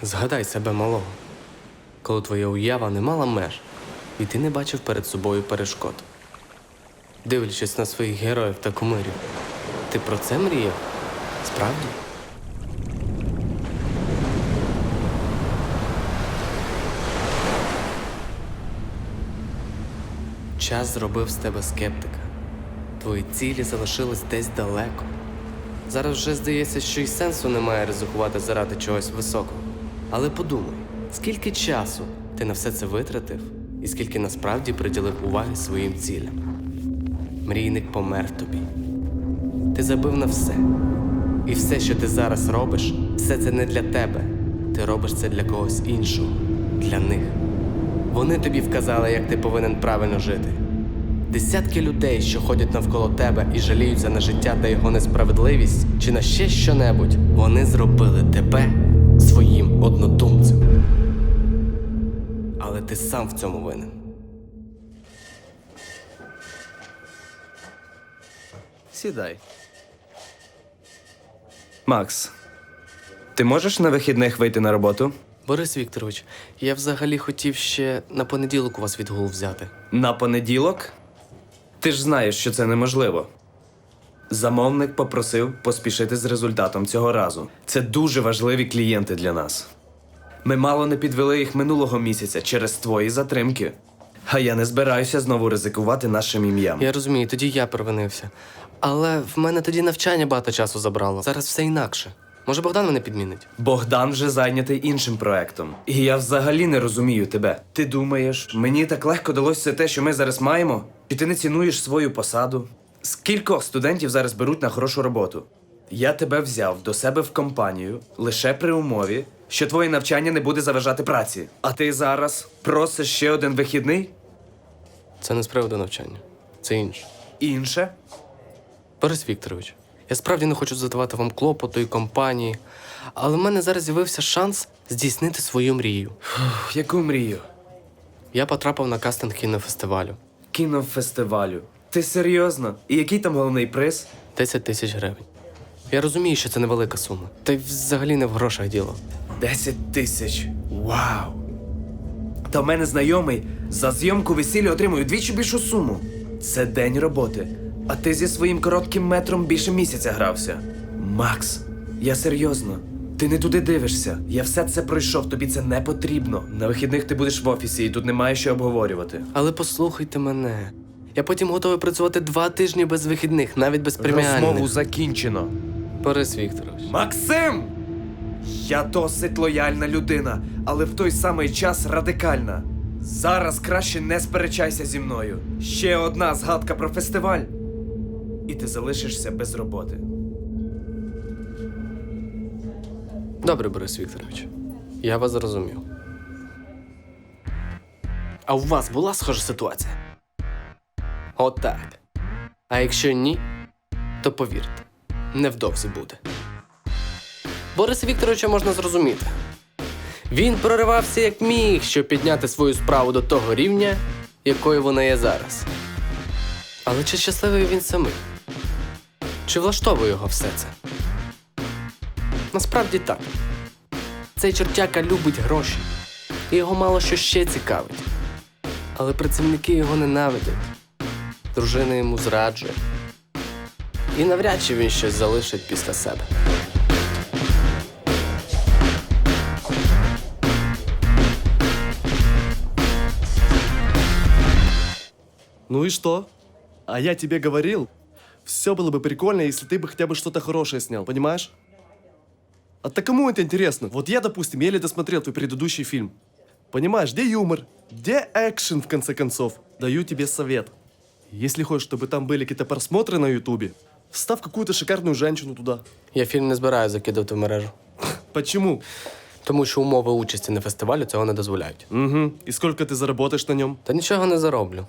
Згадай себе малого, коли твоя уява не мала меж, і ти не бачив перед собою перешкод. Дивлячись на своїх героїв та кумирів, ти про це мріяв? Справді? Час зробив з тебе скептика. Твої цілі залишились десь далеко. Зараз вже здається, що й сенсу немає ризикувати заради чогось високого. Але подумай, скільки часу ти на все це витратив і скільки насправді приділив уваги своїм цілям. Мрійник помер тобі. Ти забив на все. І все, що ти зараз робиш, все це не для тебе. Ти робиш це для когось іншого. Для них. Вони тобі вказали, як ти повинен правильно жити. Десятки людей, що ходять навколо тебе і жаліються на життя та його несправедливість, чи на ще що-небудь, вони зробили тебе своїм однодумцем. Але ти сам в цьому винен. Сідай. Макс, ти можеш на вихідних вийти на роботу? Борис Вікторович, я взагалі хотів ще на понеділок у вас відгул взяти. На понеділок? Ти ж знаєш, що це неможливо. Замовник попросив поспішити з результатом цього разу. Це дуже важливі клієнти для нас. Ми мало не підвели їх минулого місяця через твої затримки. А я не збираюся знову ризикувати нашим ім'ям. Я розумію, тоді я провинився. Але в мене тоді навчання багато часу забрало. Зараз все інакше. Може, Богдан мене підмінить? Богдан вже зайнятий іншим проектом. І я взагалі не розумію тебе. Ти думаєш, мені так легко далося все те, що ми зараз маємо? Чи ти не цінуєш свою посаду? Скількох студентів зараз беруть на хорошу роботу? Я тебе взяв до себе в компанію лише при умові, що твоє навчання не буде заважати праці. А ти зараз просиш ще один вихідний? Це не з приводу навчання. Це інше. Інше? Борис Вікторович, я справді не хочу задавати вам клопоту і компанії, але в мене зараз з'явився шанс здійснити свою мрію. Яку мрію? Я потрапив на кастинг кінофестивалю. Кінофестивалю. Ти серйозно? І який там головний приз? 10 тисяч гривень. Я розумію, що це невелика сума. Та й взагалі не в грошах діло. 10 тисяч. Вау! Та в мене знайомий за зйомку весілля отримує вдвічі більшу суму. Це день роботи. А ти зі своїм коротким метром більше місяця грався. Макс, я серйозно. Ти не туди дивишся. Я все це пройшов, тобі це не потрібно. На вихідних ти будеш в офісі і тут немає що обговорювати. Але послухайте мене. Я потім готовий працювати 2 тижні без вихідних, навіть без преміальних. Розмову закінчено. Борис Вікторович. Максим! Я досить лояльна людина, але в той самий час радикальна. Зараз краще не сперечайся зі мною. Ще одна згадка про фестиваль. І ти залишишся без роботи. Добре, Борис Вікторович. Я вас зрозумів. А у вас була схожа ситуація? Отак. А якщо ні, то повірте, невдовзі буде. Бориса Вікторовича можна зрозуміти. Він проривався як міг, щоб підняти свою справу до того рівня, якою вона є зараз. Але чи щасливий він самий? Чи влаштовує його все це? Насправді так. Цей чортяка любить гроші, і його мало що ще цікавить. Але працівники його ненавидять. Дружина йому зраджує. І навряд чи він щось залишить після себе. Ну и что? А я тебе говорил, все было бы прикольно, если ты бы хотя бы что-то хорошее снял, понимаешь? А так кому это интересно? Вот я, допустим, еле досмотрел твой предыдущий фильм. Понимаешь, где юмор? Где экшен, в конце концов? Даю тебе совет. Если хочешь, чтобы там были какие-то просмотры на ютубе, вставь какую-то шикарную женщину туда. Я фільм не збираю закидувати в мережу. Почему? Тому що умови участі на фестивалі цього не дозволяють. Угу. И сколько ты заработаешь на нем? Та нічого не зароблю.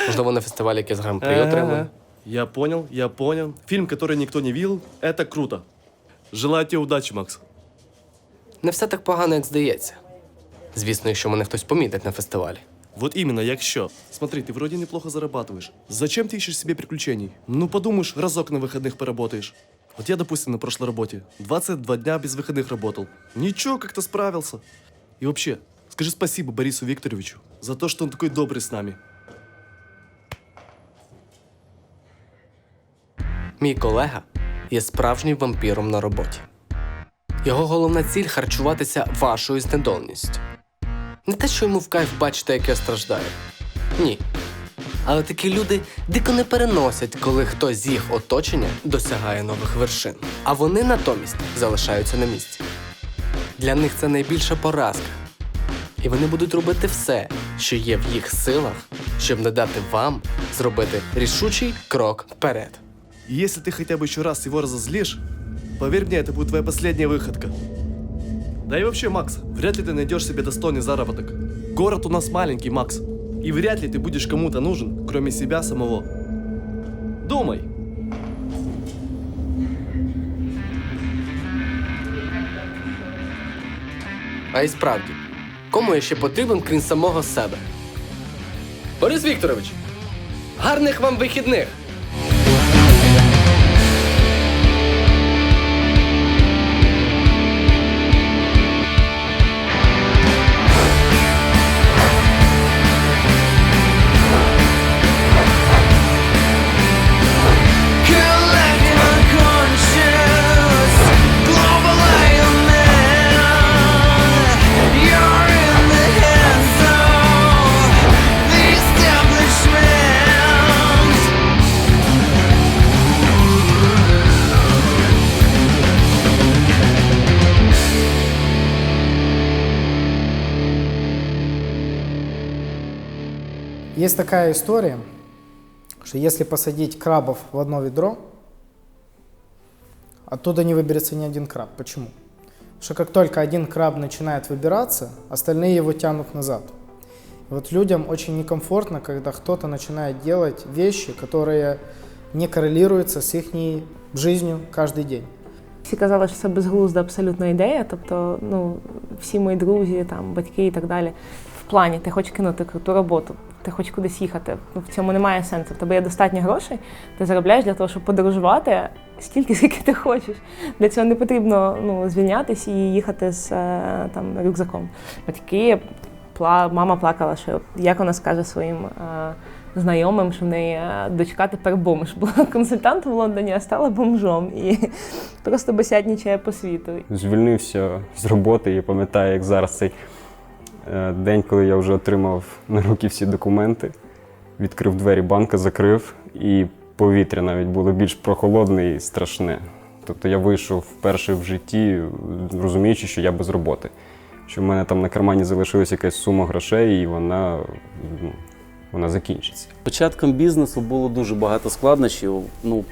Можливо, на фестивалі якийсь гран-при отримую. Я понял, я понял. Фильм, который никто не видел, это круто. Желаю тебе удачи, Макс. Не все так погано, як здається. Звісно, якщо мене хтось помітить на фестивалі. Вот именно, якщо. Смотри, ты вроде неплохо зарабатываешь. Зачем ты ищешь себе приключений? Ну, подумаешь, разок на выходных поработаешь. Вот я, допустим, на прошлой работе 22 дня без выходных работал. Ничего, как-то справился. И вообще, скажи спасибо Борису Викторовичу за то, что он такой добрый с нами. Мій колега є справжнім вампіром на роботі. Його головна ціль – харчуватися вашою знедоленістю. Не те, що йому в кайф бачити, як я страждаю. Ні. Але такі люди дико не переносять, коли хтось з їх оточення досягає нових вершин. А вони натомість залишаються на місці. Для них це найбільша поразка. І вони будуть робити все, що є в їх силах, щоб не дати вам зробити рішучий крок вперед. И если ты хотя бы еще раз его разозлишь, поверь мне, это будет твоя последняя выходка. Да и вообще, Макс, вряд ли ты найдешь себе достойный заработок. Город у нас маленький, Макс. И вряд ли ты будешь кому-то нужен, кроме себя самого. Думай. А й справді, кому я ще потрібен, крім самого себе? Борис Вікторович, гарних вам вихідних! Есть такая история, что если посадить крабов в одно ведро, оттуда не выберется ни один краб. Почему? Потому что как только один краб начинает выбираться, остальные его тянут назад. И вот людям очень некомфортно, когда кто-то начинает делать вещи, которые не коррелируются с их жизнью каждый день. Всі казали, що це безглузда абсолютно ідея, тобто, всі мої друзі, батьки і так далі. В плані, ти хочеш кинути круту роботу, ти хочеш кудись їхати, в цьому немає сенсу. В тебе є достатньо грошей, ти заробляєш для того, щоб подорожувати стільки, скільки ти хочеш. Для цього не потрібно звільнятися і їхати з рюкзаком. Батьки, мама плакала, що як вона скаже своїм знайомим, що в неї дочка тепер бомж. Була консультантом в Лондоні, а стала бомжом. І просто босятнічає по світу. Звільнився з роботи і пам'ятаю, як зараз цей день, коли я вже отримав на руки всі документи, відкрив двері банка, закрив, і повітря навіть було більш прохолодне і страшне. Тобто я вийшов вперше в житті, розуміючи, що я без роботи. Що в мене там на кармані залишилась якась сума грошей, і вона закінчиться. Початком бізнесу було дуже багато складнощів.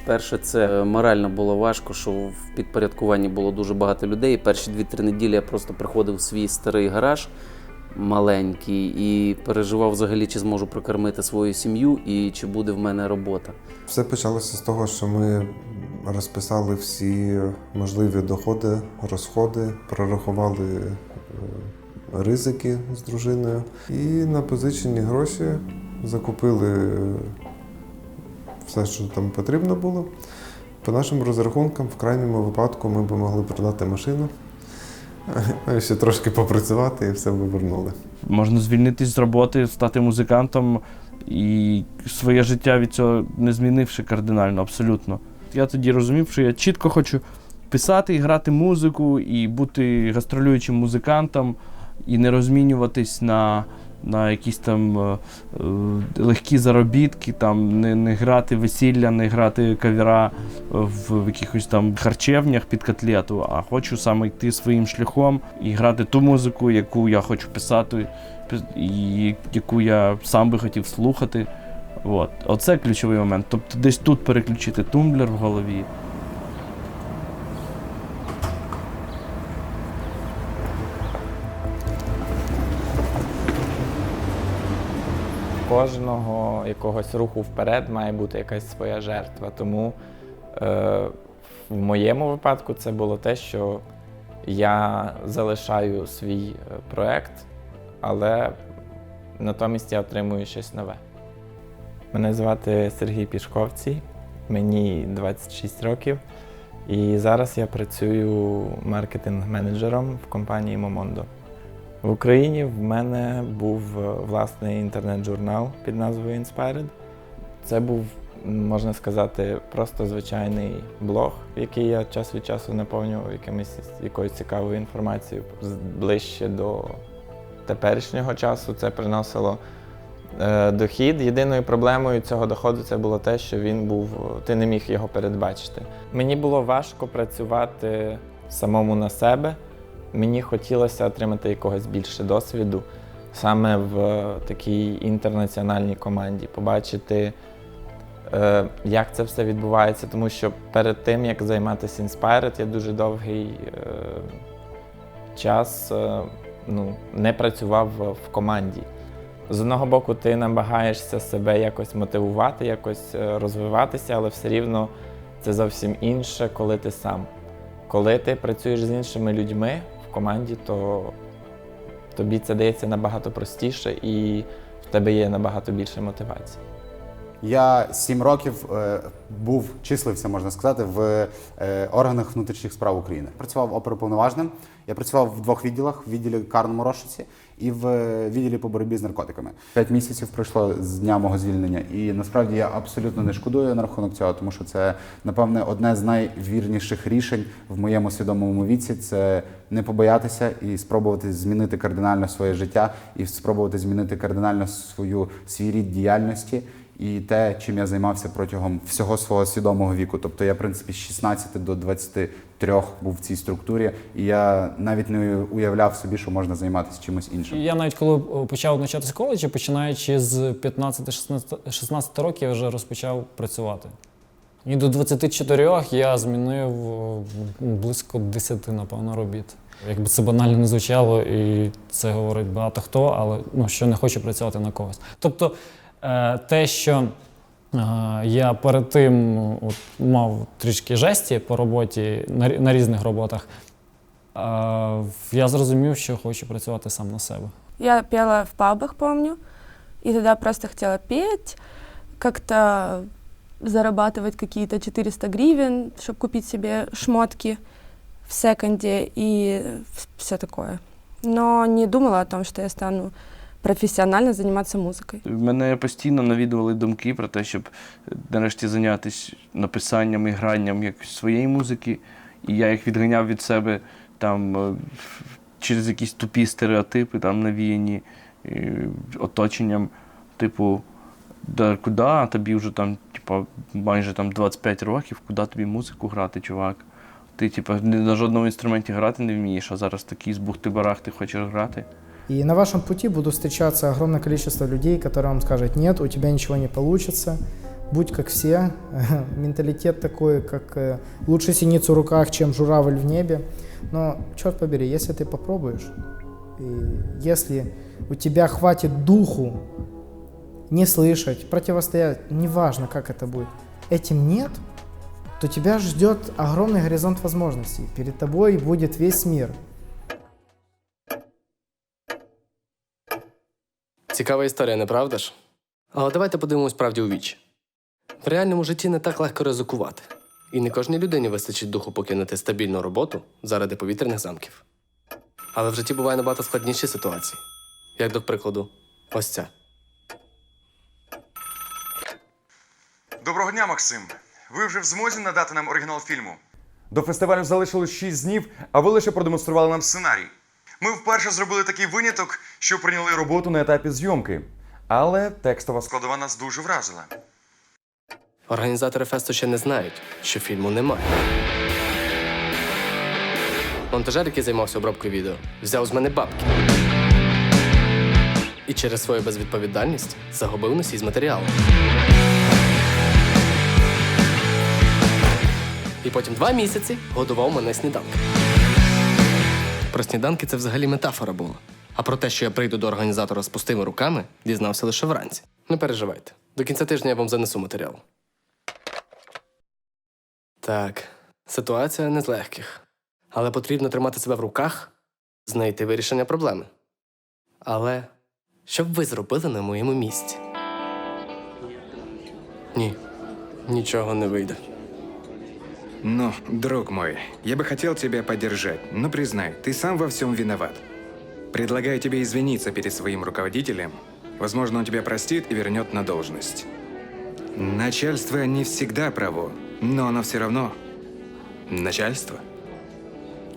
Перше, це морально було важко, що в підпорядкуванні було дуже багато людей. Перші 2-3 неділі я просто приходив в свій старий гараж маленький і переживав взагалі, чи зможу прокормити свою сім'ю і чи буде в мене робота. Все почалося з того, що ми розписали всі можливі доходи, розходи, прорахували ризики з дружиною і на позичені гроші закупили все, що там потрібно було. По нашим розрахункам, в крайньому випадку, ми б могли продати машину, ще трошки попрацювати і все повернули. Можна звільнитись з роботи, стати музикантом і своє життя від цього не змінивши кардинально, абсолютно. Я тоді розумів, що я чітко хочу писати і грати музику, і бути гастролюючим музикантом, і не розмінюватись на якісь там легкі заробітки, не грати весілля, не грати кавера в якихось там харчевнях під котлету, а хочу саме йти своїм шляхом і грати ту музику, яку я хочу писати, і яку я сам би хотів слухати. Оце ключовий момент. Тобто десь тут переключити тумблер в голові. Кожного якогось руху вперед має бути якась своя жертва. Тому в моєму випадку це було те, що я залишаю свій проєкт, але натомість я отримую щось нове. Мене звати Сергій Пішковцій, мені 26 років. І зараз я працюю маркетинг-менеджером в компанії Momondo. В Україні в мене був власний інтернет-журнал під назвою Inspired. Це був, можна сказати, просто звичайний блог, який я час від часу наповнював якоюсь цікавою інформацією. Ближче до теперішнього часу це приносило дохід. Єдиною проблемою цього доходу це було те, що ти не міг його передбачити. Мені було важко працювати самому на себе. Мені хотілося отримати якогось більше досвіду саме в такій інтернаціональній команді, побачити, як це все відбувається, тому що перед тим, як займатися Inspired, я дуже довгий час не працював в команді. З одного боку, ти намагаєшся себе якось мотивувати, якось розвиватися, але все рівно це зовсім інше, коли ти сам. Коли ти працюєш з іншими людьми в команді, то тобі це дається набагато простіше і в тебе є набагато більше мотивації. Я 7 років числився, можна сказати, в органах внутрішніх справ України. Працював оперуповноваженим. Я працював в 2 відділах: в відділі карному розшуці і в відділі по боротьбі з наркотиками. 5 місяців пройшло з дня мого звільнення, і насправді я абсолютно не шкодую на рахунок цього, тому що це, напевне, одне з найвірніших рішень в моєму свідомому віці. Це не побоятися і спробувати змінити кардинально своє життя, і спробувати змінити кардинально свій рід діяльності. І те, чим я займався протягом всього свого свідомого віку. Тобто я, в принципі, з 16 до 23 був в цій структурі, і я навіть не уявляв собі, що можна займатися чимось іншим. Я навіть коли почав навчатися в коледжі, починаючи з 15-16 років, я вже розпочав працювати. І до 24 я змінив близько 10, напевно, робіт. Якби це банально не звучало, і це говорить багато хто, але що не хоче працювати на когось. Тобто, те, що я перед тим мав трішки жесті по роботі, на різних роботах, я зрозумів, що хочу працювати сам на себе. Я пела в пабах, помню, и тогда просто хотела петь, как-то зарабатывать какие-то 400 гривен, чтобы купить себе шмотки в секонде и все такое. Но не думала о том, что я стану професіонально займатися музикою. Мене постійно навідували думки про те, щоб нарешті зайнятися написанням і гранням якось своєї музики. І я їх відганяв від себе там через якісь тупі стереотипи, там навіяні оточенням, типу, да куди тобі вже там, типу, майже там 25 років, куди тобі музику грати, чувак? Ти, типу, на жодному інструменті грати не вмієш, а зараз такий з бухти-барахти хочеш грати. И на вашем пути будут встречаться огромное количество людей, которые вам скажут: нет, у тебя ничего не получится, будь как все. Менталитет такой, как лучше синицу в руках, чем журавль в небе. Но, черт побери, если ты попробуешь, и если у тебя хватит духу не слышать, противостоять, неважно, как это будет, этим нет, то тебя ждет огромный горизонт возможностей. Перед тобой будет весь мир. Цікава історія, не правда ж? Але давайте подивимось правді у вічі. В реальному житті не так легко ризикувати. І не кожній людині вистачить духу покинути стабільну роботу заради повітряних замків. Але в житті буває набагато складніші ситуації. Як, до прикладу, ось ця. Доброго дня, Максим. Ви вже в змозі надати нам оригінал фільму? До фестивалю залишилось 6 днів, а ви лише продемонстрували нам Сценарій. Ми вперше зробили такий виняток, що прийняли роботу на етапі зйомки. Але текстова складова нас дуже вразила. Організатори фесту ще не знають, що фільму немає. Монтажер, який займався обробкою відео, взяв з мене бабки. І через свою безвідповідальність загубив носій з матеріалу. І потім 2 місяці годував мене сніданками. Про сніданки це взагалі метафора була. А про те, що я прийду до організатора з пустими руками, дізнався лише вранці. Не переживайте. До кінця тижня я вам занесу матеріал. Так, ситуація не з легких. Але потрібно тримати себе в руках, знайти вирішення проблеми. Але що б ви зробили на моєму місці? Ні, нічого не вийде. Ну, друг мой, я бы хотел тебя поддержать, но признай, ты сам во всем виноват. Предлагаю тебе извиниться перед своим руководителем. Возможно, он тебя простит и вернет на должность. Начальство не всегда право, но оно все равно начальство.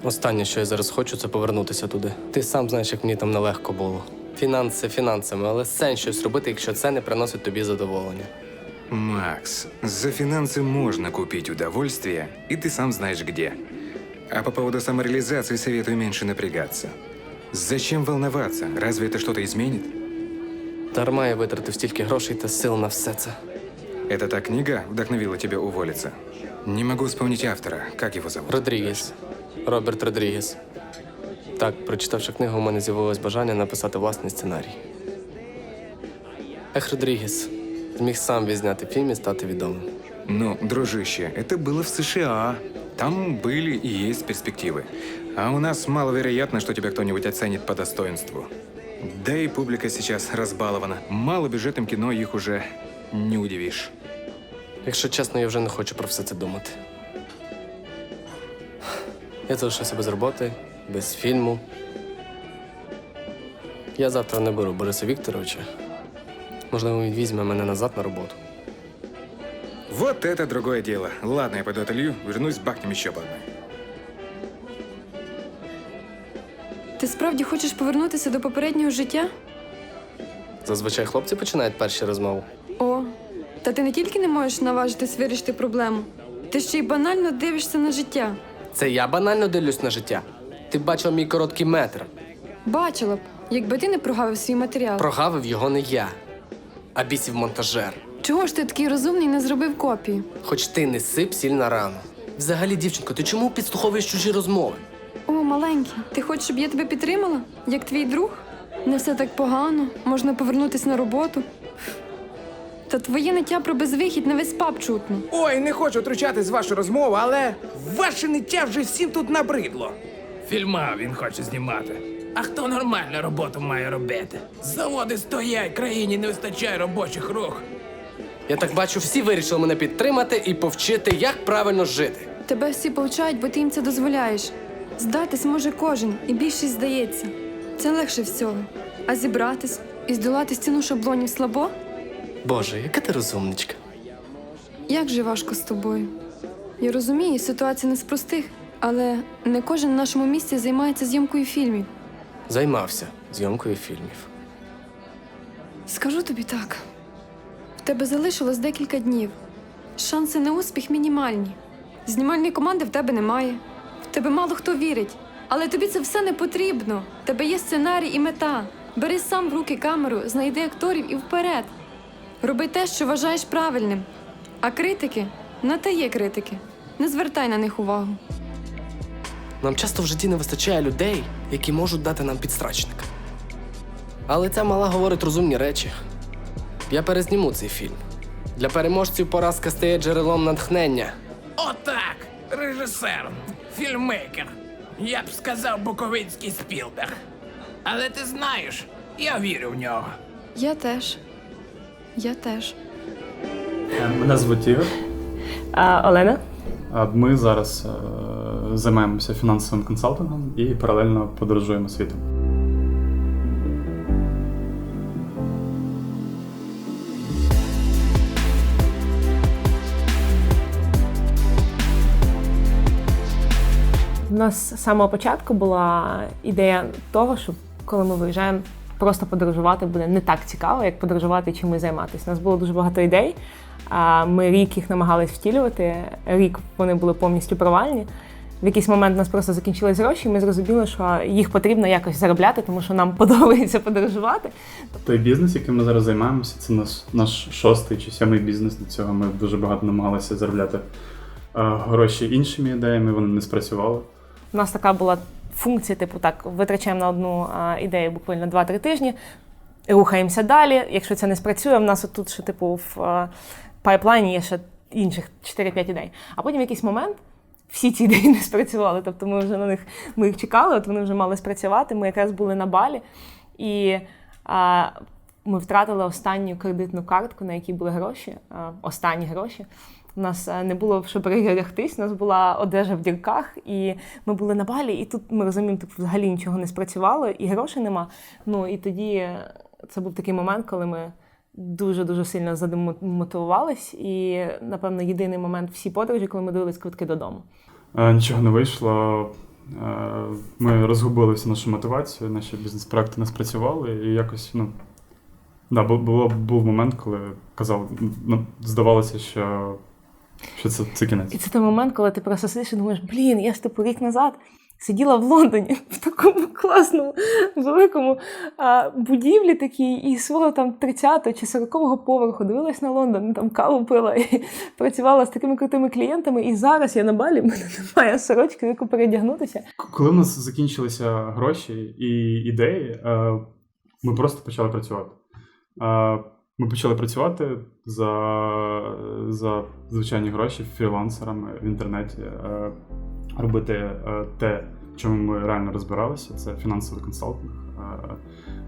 Останнє, що я зараз хочу, це повернутися туди. Ти сам знаєш, як мені там нелегко було. Фінанси фінансами, але сенс щось робити, якщо це не приносить тобі задоволення. Макс, за финансы можно купить удовольствие, и ты сам знаешь где. А по поводу самореализации советую меньше напрягаться. Зачем волноваться? Разве это что-то изменит? Дарма я витратив стільки грошей та сил на все це. Это та книга вдохновила тебя уволиться? Не могу вспомнить автора. Как его зовут? Родрігес. Роберт Родрігес. Так, прочитавши книгу, у мене з'явилось бажання написати власний сценарій. Родрігес зміг сам відзняти фільм і стати відомим. Ну, дружище, это было в США. Там были и есть перспективы. А у нас маловероятно, что тебя кто-нибудь оценит по достоинству. Да и публика сейчас разбалована. Малобюджетным кино их уже не удивишь. Якщо чесно, я вже не хочу про все це думати. Я залишився без роботи, без фільму. Я завтра не беру Бориса Вікторовича. Можливо, він візьме мене назад на роботу. Вот это другое дело. Ладно, я пойду отолью, вернусь, бахнем еще по одной. Ти справді хочеш повернутися до попереднього життя? Зазвичай хлопці починають перші розмови. О, та ти не тільки не можеш наважитись вирішити проблему, ти ще й банально дивишся на життя. Це я банально дивлюсь на життя. Ти бачив мій короткий метр. Бачила б, якби ти не прогавив свій матеріал. Прогавив його не я, а бісів монтажер. Чого ж ти такий розумний і не зробив копії? Хоч ти не сип сіль на рану. Взагалі, дівчинко, ти чому підслуховуєш чужі розмови? О, маленький, ти хочеш, щоб я тебе підтримала? Як твій друг? Не все так погано, можна повернутися на роботу. Та твоє ниття про безвихідь на весь паб чутно. Ой, не хочу втручатись в вашу розмову, але ваше ниття вже всім тут набридло. Фільма він хоче знімати. А хто нормальну роботу має робити? Заводи стоять, країні не вистачає робочих рук. Я так бачу, всі вирішили мене підтримати і повчити, як правильно жити. Тебе всі повчають, бо ти їм це дозволяєш. Здатись може кожен, і більшість здається. Це легше всього. А зібратись і здолати стіну шаблонів слабо? Боже, яка ти розумничка. Як же важко з тобою. Я розумію, ситуація не з простих, але не кожен в нашому місті займається зйомкою фільмів. Займався зйомкою фільмів. Скажу тобі так. В тебе залишилось декілька днів. Шанси на успіх мінімальні. Знімальної команди в тебе немає. В тебе мало хто вірить. Але тобі це все не потрібно. В тебе є сценарій і мета. Бери сам в руки камеру, знайди акторів і вперед. Роби те, що вважаєш правильним. А критики? На те є критики. Не звертай на них увагу. Нам часто в житті не вистачає людей, які можуть дати нам підстрачника. Але ця мала говорить розумні речі. Я перезніму цей фільм. Для переможців поразка стає джерелом натхнення. Отак, режисер, фільммейкер. Я б сказав буковинський Спілберг. Але ти знаєш, я вірю в нього. Я теж. Я теж. Мене звуть Ігор. Олена. Ми зараз займаємося фінансовим консалтингом і паралельно подорожуємо світом. У нас з самого початку була ідея того, що коли ми виїжджаємо, просто подорожувати буде не так цікаво, як подорожувати і чимось займатися. У нас було дуже багато ідей, ми рік їх намагались втілювати, рік вони були повністю провальні. В якийсь момент у нас просто закінчились гроші, і ми зрозуміли, що їх потрібно якось заробляти, тому що нам подобається подорожувати. Той бізнес, яким ми зараз займаємося, це наш 6-й чи 7-й бізнес. До цього ми дуже багато намагалися заробляти гроші іншими ідеями, вони не спрацювали. У нас така була функція, типу так, витрачаємо на одну ідею буквально 2-3 тижні, рухаємося далі. Якщо це не спрацює, в нас тут ще типу в пайплайні є ще інших 4-5 ідей. А потім в якийсь момент всі ці ідеї не спрацювали. Тобто ми вже на них, ми їх чекали, от вони вже мали спрацювати. Ми якраз були на Балі, і ми втратили останню кредитну картку, на якій були гроші, останні гроші. У нас не було, що переодягтись, у нас була одежа в дірках, і ми були на балі, і тут ми розуміємо, тут взагалі нічого не спрацювало, і грошей нема. Ну і тоді це був такий момент, коли ми дуже-дуже сильно задемотивувались, і, напевно, єдиний момент всі подорожі, коли ми дивились квитки додому. Нічого не вийшло. Ми розгубили всю нашу мотивацію, наші бізнес-проекти не спрацювали, і якось, був момент, коли здавалося, що це кінець. І це той момент, коли ти просто сидиш і думаєш, я ж рік назад сиділа в Лондоні, в такому класному, великому будівлі такій, і свого там 30-го чи 40-го поверху дивилась на Лондон, там каву пила і працювала з такими крутими клієнтами, і зараз я на балі, в мене немає сорочки, в яку передягнутися. Коли в нас закінчилися гроші і ідеї, ми просто почали працювати. Ми почали працювати за звичайні гроші фрілансерами в інтернеті, робити те, в чому ми реально розбиралися, це фінансовий консалтинг.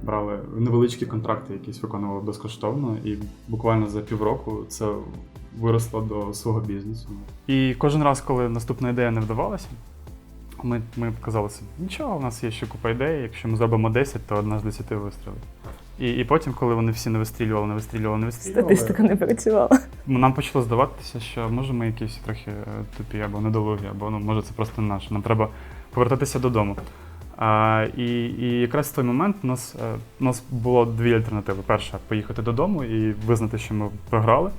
Брали невеличкі контракти, якісь виконували безкоштовно, і буквально за півроку це виросло до свого бізнесу. І кожен раз, коли наступна ідея не вдавалася, ми казали собі, нічого, у нас є ще купа ідей, якщо ми зробимо 10, то одна з 10 вистрілить. І потім, коли вони всі не вистрілювали, Статистика не працювала. Нам почало здаватися, що може ми якісь трохи тупі або недолугі, або може це просто не наше. Нам треба повертатися додому. І якраз в той момент у нас було дві альтернативи. Перша – поїхати додому і визнати, що ми програли.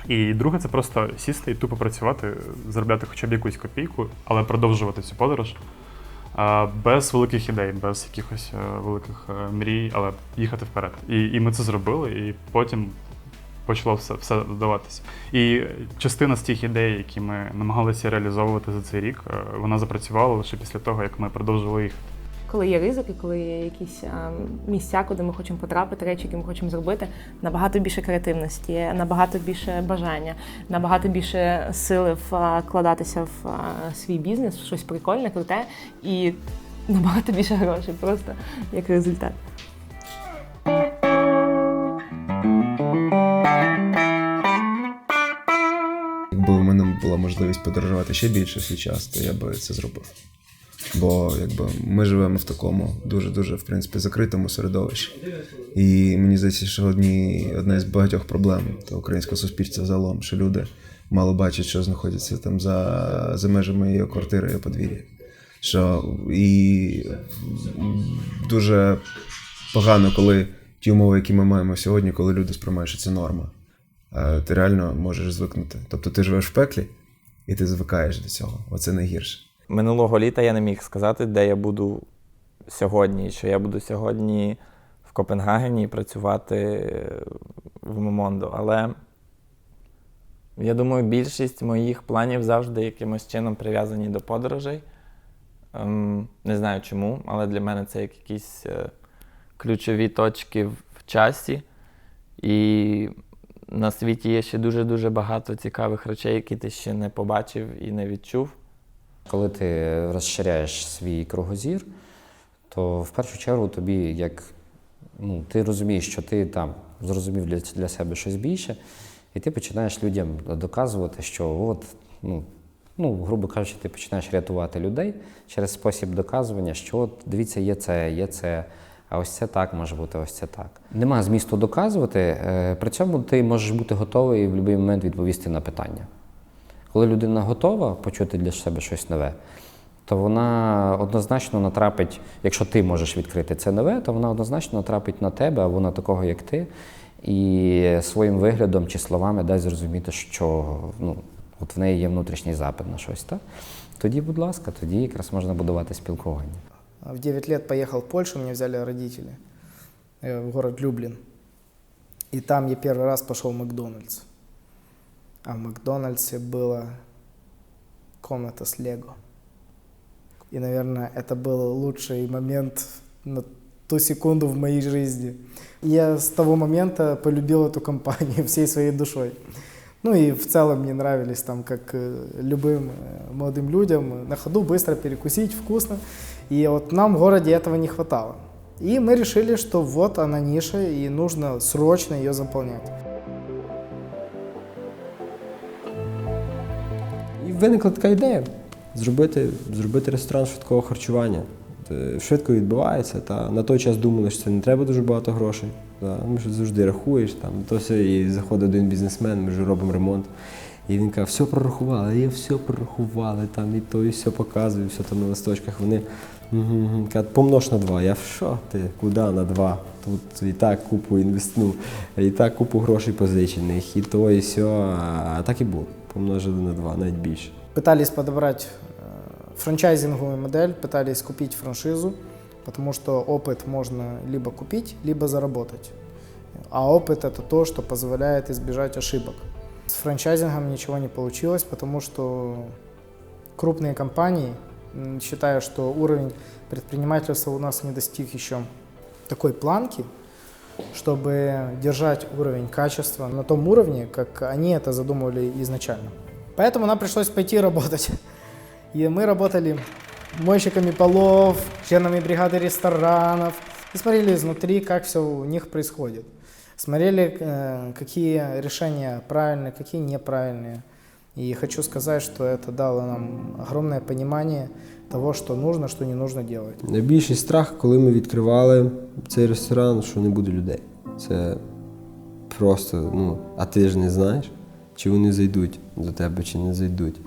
І друге – це просто сісти і тупо працювати, заробляти хоча б якусь копійку, але продовжувати цю подорож. Без великих ідей, без якихось великих мрій, але їхати вперед. І ми це зробили, і потім почало все вдаватися. І частина з тих ідей, які ми намагалися реалізовувати за цей рік, вона запрацювала лише після того, як ми продовжували їхати. Коли є ризики, коли є якісь місця, куди ми хочемо потрапити, речі, які ми хочемо зробити, набагато більше креативності, набагато більше бажання, набагато більше сили вкладатися в свій бізнес, в щось прикольне, круте, і набагато більше грошей, просто як результат. Якби у мене була можливість подорожувати ще більше свій час, то я би це зробив. Бо ми живемо в такому дуже-дуже, в принципі, закритому середовищі. І мені здається, що одна з багатьох проблем українського суспільства загалом, що люди мало бачать, що знаходяться там за межами її квартири і подвір'я. І дуже погано, коли ті умови, які ми маємо сьогодні, коли люди сприймають, що це норма. Ти реально можеш звикнути. Тобто ти живеш в пеклі, і ти звикаєш до цього. Оце найгірше. Минулого літа я не міг сказати, де я буду сьогодні, що я буду сьогодні в Копенгагені працювати в Момондо. Але я думаю, більшість моїх планів завжди якимось чином прив'язані до подорожей. Не знаю чому, але для мене це як якісь ключові точки в часі. І на світі є ще дуже-дуже багато цікавих речей, які ти ще не побачив і не відчув. Коли ти розширяєш свій кругозір, то в першу чергу тобі ти розумієш, що ти там зрозумів для себе щось більше, і ти починаєш людям доказувати, що грубо кажучи, ти починаєш рятувати людей через спосіб доказування, що дивіться, є це, а ось це так може бути, ось це так. Нема змісту доказувати, при цьому ти можеш бути готовий в будь-який момент відповісти на питання. Коли людина готова почути для себе щось нове, то вона однозначно натрапить, якщо ти можеш відкрити це нове, то вона однозначно натрапить на тебе або на такого, як ти, і своїм виглядом чи словами дасть зрозуміти, що от в неї є внутрішній запит на щось. Так? Тоді, будь ласка, тоді якраз можна будувати спілкування. В 9 лет поехал в Польшу, меня взяли родители в город Люблин. И там я первый раз пошел в Макдональдс. А в Макдональдсе была комната с Лего. И, наверное, это был лучший момент на ту секунду в моей жизни. Я с того момента полюбил эту компанию всей своей душой. Ну и в целом мне нравились там, как любым молодым людям, на ходу быстро перекусить, вкусно. И вот нам в городе этого не хватало. И мы решили, что вот она ниша, и нужно срочно ее заполнять. виникла така ідея зробити ресторан швидкого харчування. Швидко відбувається. Та на той час думали, що це не треба дуже багато грошей. Та, ми ж завжди рахуєш, там, то все, і заходить один бізнесмен, ми вже робимо ремонт. І він каже, все прорахували, я все прорахували, там, і то, і все показую, все там на листочках. Вони кажуть, помнож на 2. Я що ти, куди на 2? Тут і так купу і так купу грошей позичених, і то, і все. А так і було. Помножили на 2, навіть більше. Пытались подобрать франчайзинговую модель, пытались купить франшизу, потому что опыт можно либо купить, либо заработать. А опыт — это то, что позволяет избежать ошибок. С франчайзингом ничего не получилось, потому что крупные компании, считая, что уровень предпринимательства у нас не достиг еще такой планки, чтобы держать уровень качества на том уровне, как они это задумывали изначально. Поэтому нам пришлось пойти работать. И мы работали мойщиками полов, членами бригады ресторанов. И смотрели изнутри, как все у них происходит. Смотрели, какие решения правильные, какие неправильные. И хочу сказать, что это дало нам огромное понимание того, что нужно, что не нужно делать. Найбільший страх, коли ми відкривали цей ресторан, що не буде людей. Це просто, а ти ж не знаєш, чи вони зайдуть до тебе, чи не зайдуть.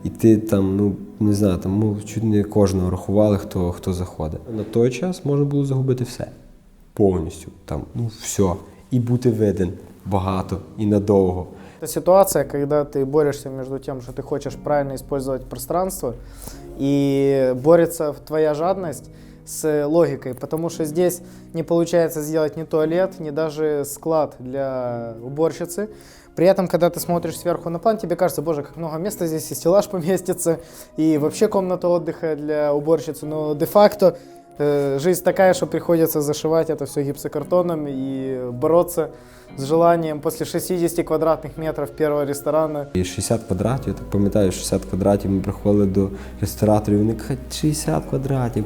І ти там, не знаю, там чуть не кожного рахували, хто заходить. На той час можна було загубити все. Повністю. Там, все. І бути виден багато і надовго. Это ситуация, когда ты борешься между тем, что ты хочешь правильно использовать пространство, и борется твоя жадность с логикой, потому что здесь не получается сделать ни туалет, ни даже склад для уборщицы. При этом, когда ты смотришь сверху на план, тебе кажется, боже, как много места здесь, и стеллаж поместится, и вообще комната отдыха для уборщицы. Но де-факто жизнь такая, что приходится зашивать это все гипсокартоном и бороться с желанием после 60 квадратных метров первого ресторана. І 60 квадратів, я так пам'ятаю, 60 квадратів, ми приходили до рестораторів, вони кажуть, 60 квадратів,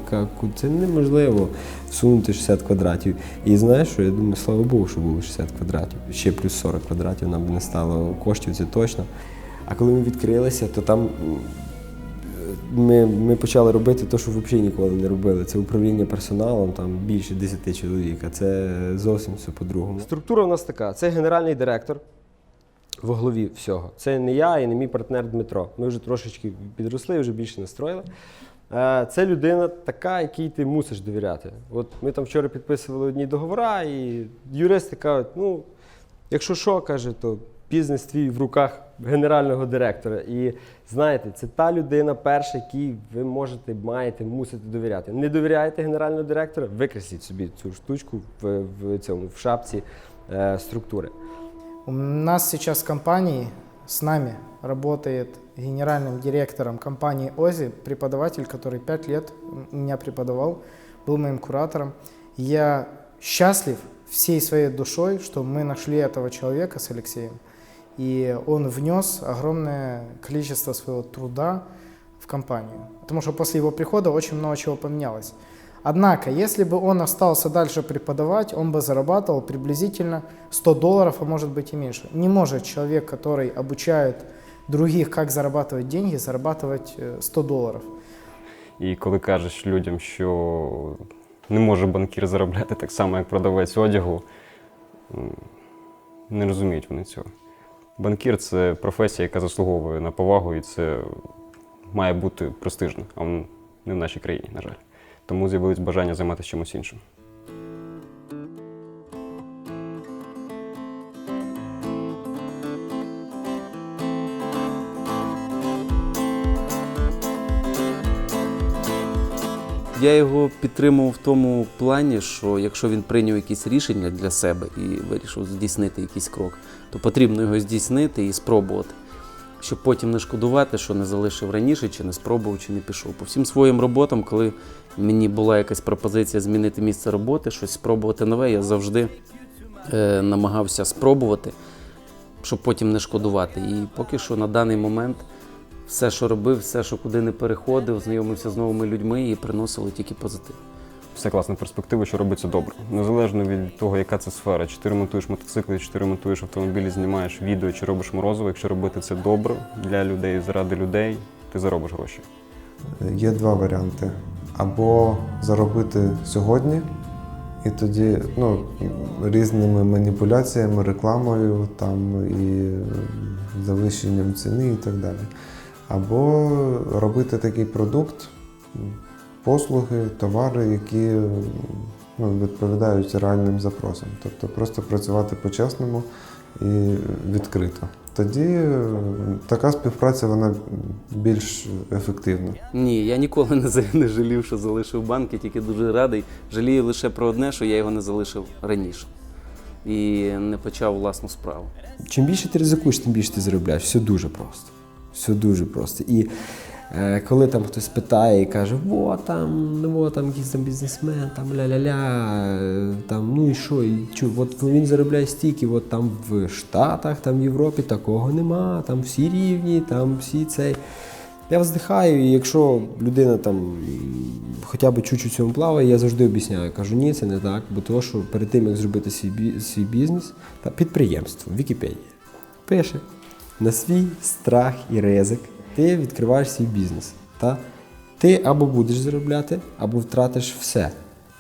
це неможливо всунути 60 квадратів. І знаєш що, я думаю, слава Богу, що було 60 квадратів. Ще плюс 40 квадратів нам б не стало коштів, це точно. А коли ми відкрилися, то там ми почали робити те, що взагалі ніколи не робили. Це управління персоналом, там більше 10 чоловік, а це зовсім все по-другому. Структура у нас така, це генеральний директор в голові всього. Це не я і не мій партнер Дмитро. Ми вже трошечки підросли, вже більше настроїли. Це людина така, якій ти мусиш довіряти. От ми там вчора підписували одні договори, і юристи кажуть, якщо що, каже, то бізнес твій в руках генерального директора. І знаєте, це та людина перша, якій ви мусите довіряти. Не довіряєте генерального директора, викресліть собі цю штучку в шапці структури. У нас сейчас в компании с нами работает генеральным директором компании ОЗИ преподаватель, который 5 лет у меня преподавал, был моим куратором. Я счастлив всей своей душой, что мы нашли этого человека с Алексеем. И он внес огромное количество своего труда в компанию. Потому что после его прихода очень много чего поменялось. Однако, если бы он остался дальше преподавать, он бы зарабатывал приблизительно $100, а может быть и меньше. Не может человек, который обучает других, как зарабатывать деньги, зарабатывать $100. І коли кажеш людям, що не може банкір заробляти так само, як продавець одягу, не розуміють вони цього. Банкір – це професія, яка заслуговує на повагу, і це має бути престижно, а не в нашій країні, на жаль. Тому з'явилось бажання займатися чимось іншим. Я його підтримував в тому плані, що якщо він прийняв якісь рішення для себе і вирішив здійснити якийсь крок, то потрібно його здійснити і спробувати, щоб потім не шкодувати, що не залишив раніше, чи не спробував, чи не пішов. По всім своїм роботам, коли мені була якась пропозиція змінити місце роботи, щось спробувати нове, я завжди намагався спробувати, щоб потім не шкодувати. І поки що на даний момент все, що робив, все, що куди не переходив, знайомився з новими людьми і приносило тільки позитив. все класна перспектива, що робиться добре. Незалежно від того, яка це сфера. Чи ти ремонтуєш мотоцикли, чи ти ремонтуєш автомобілі, знімаєш відео, чи робиш морозиво. Якщо робити це добре для людей, заради людей, ти заробиш гроші. Є два варіанти. Або заробити сьогодні, і тоді різними маніпуляціями, рекламою там, і завищенням ціни і так далі. Або робити такий продукт, послуги, товари, які відповідають реальним запросам. Тобто просто працювати по-чесному і відкрито. Тоді така співпраця, вона більш ефективна. Ні, я ніколи не жалів, що залишив банк, я тільки дуже радий. Жалію лише про одне, що я його не залишив раніше і не почав власну справу. Чим більше ти ризикуєш, тим більше ти заробляєш. Все дуже просто. Все дуже просто. І коли там хтось питає і каже, там якийсь там бізнесмен, там ля-ля-ля, там, ну і що, от він заробляє стільки, от там в Штатах, там в Європі такого нема, там всі рівні, там всі цей. Я вздихаю, і якщо людина там хоча б чуть-чуть в цьому плаває, я завжди об'ясняю, кажу, ні, це не так, бо того, що перед тим, як зробити свій бізнес, підприємство, Вікіпедія, пише, на свій страх і ризик ти відкриваєш свій бізнес. Та? Ти або будеш заробляти, або втратиш все.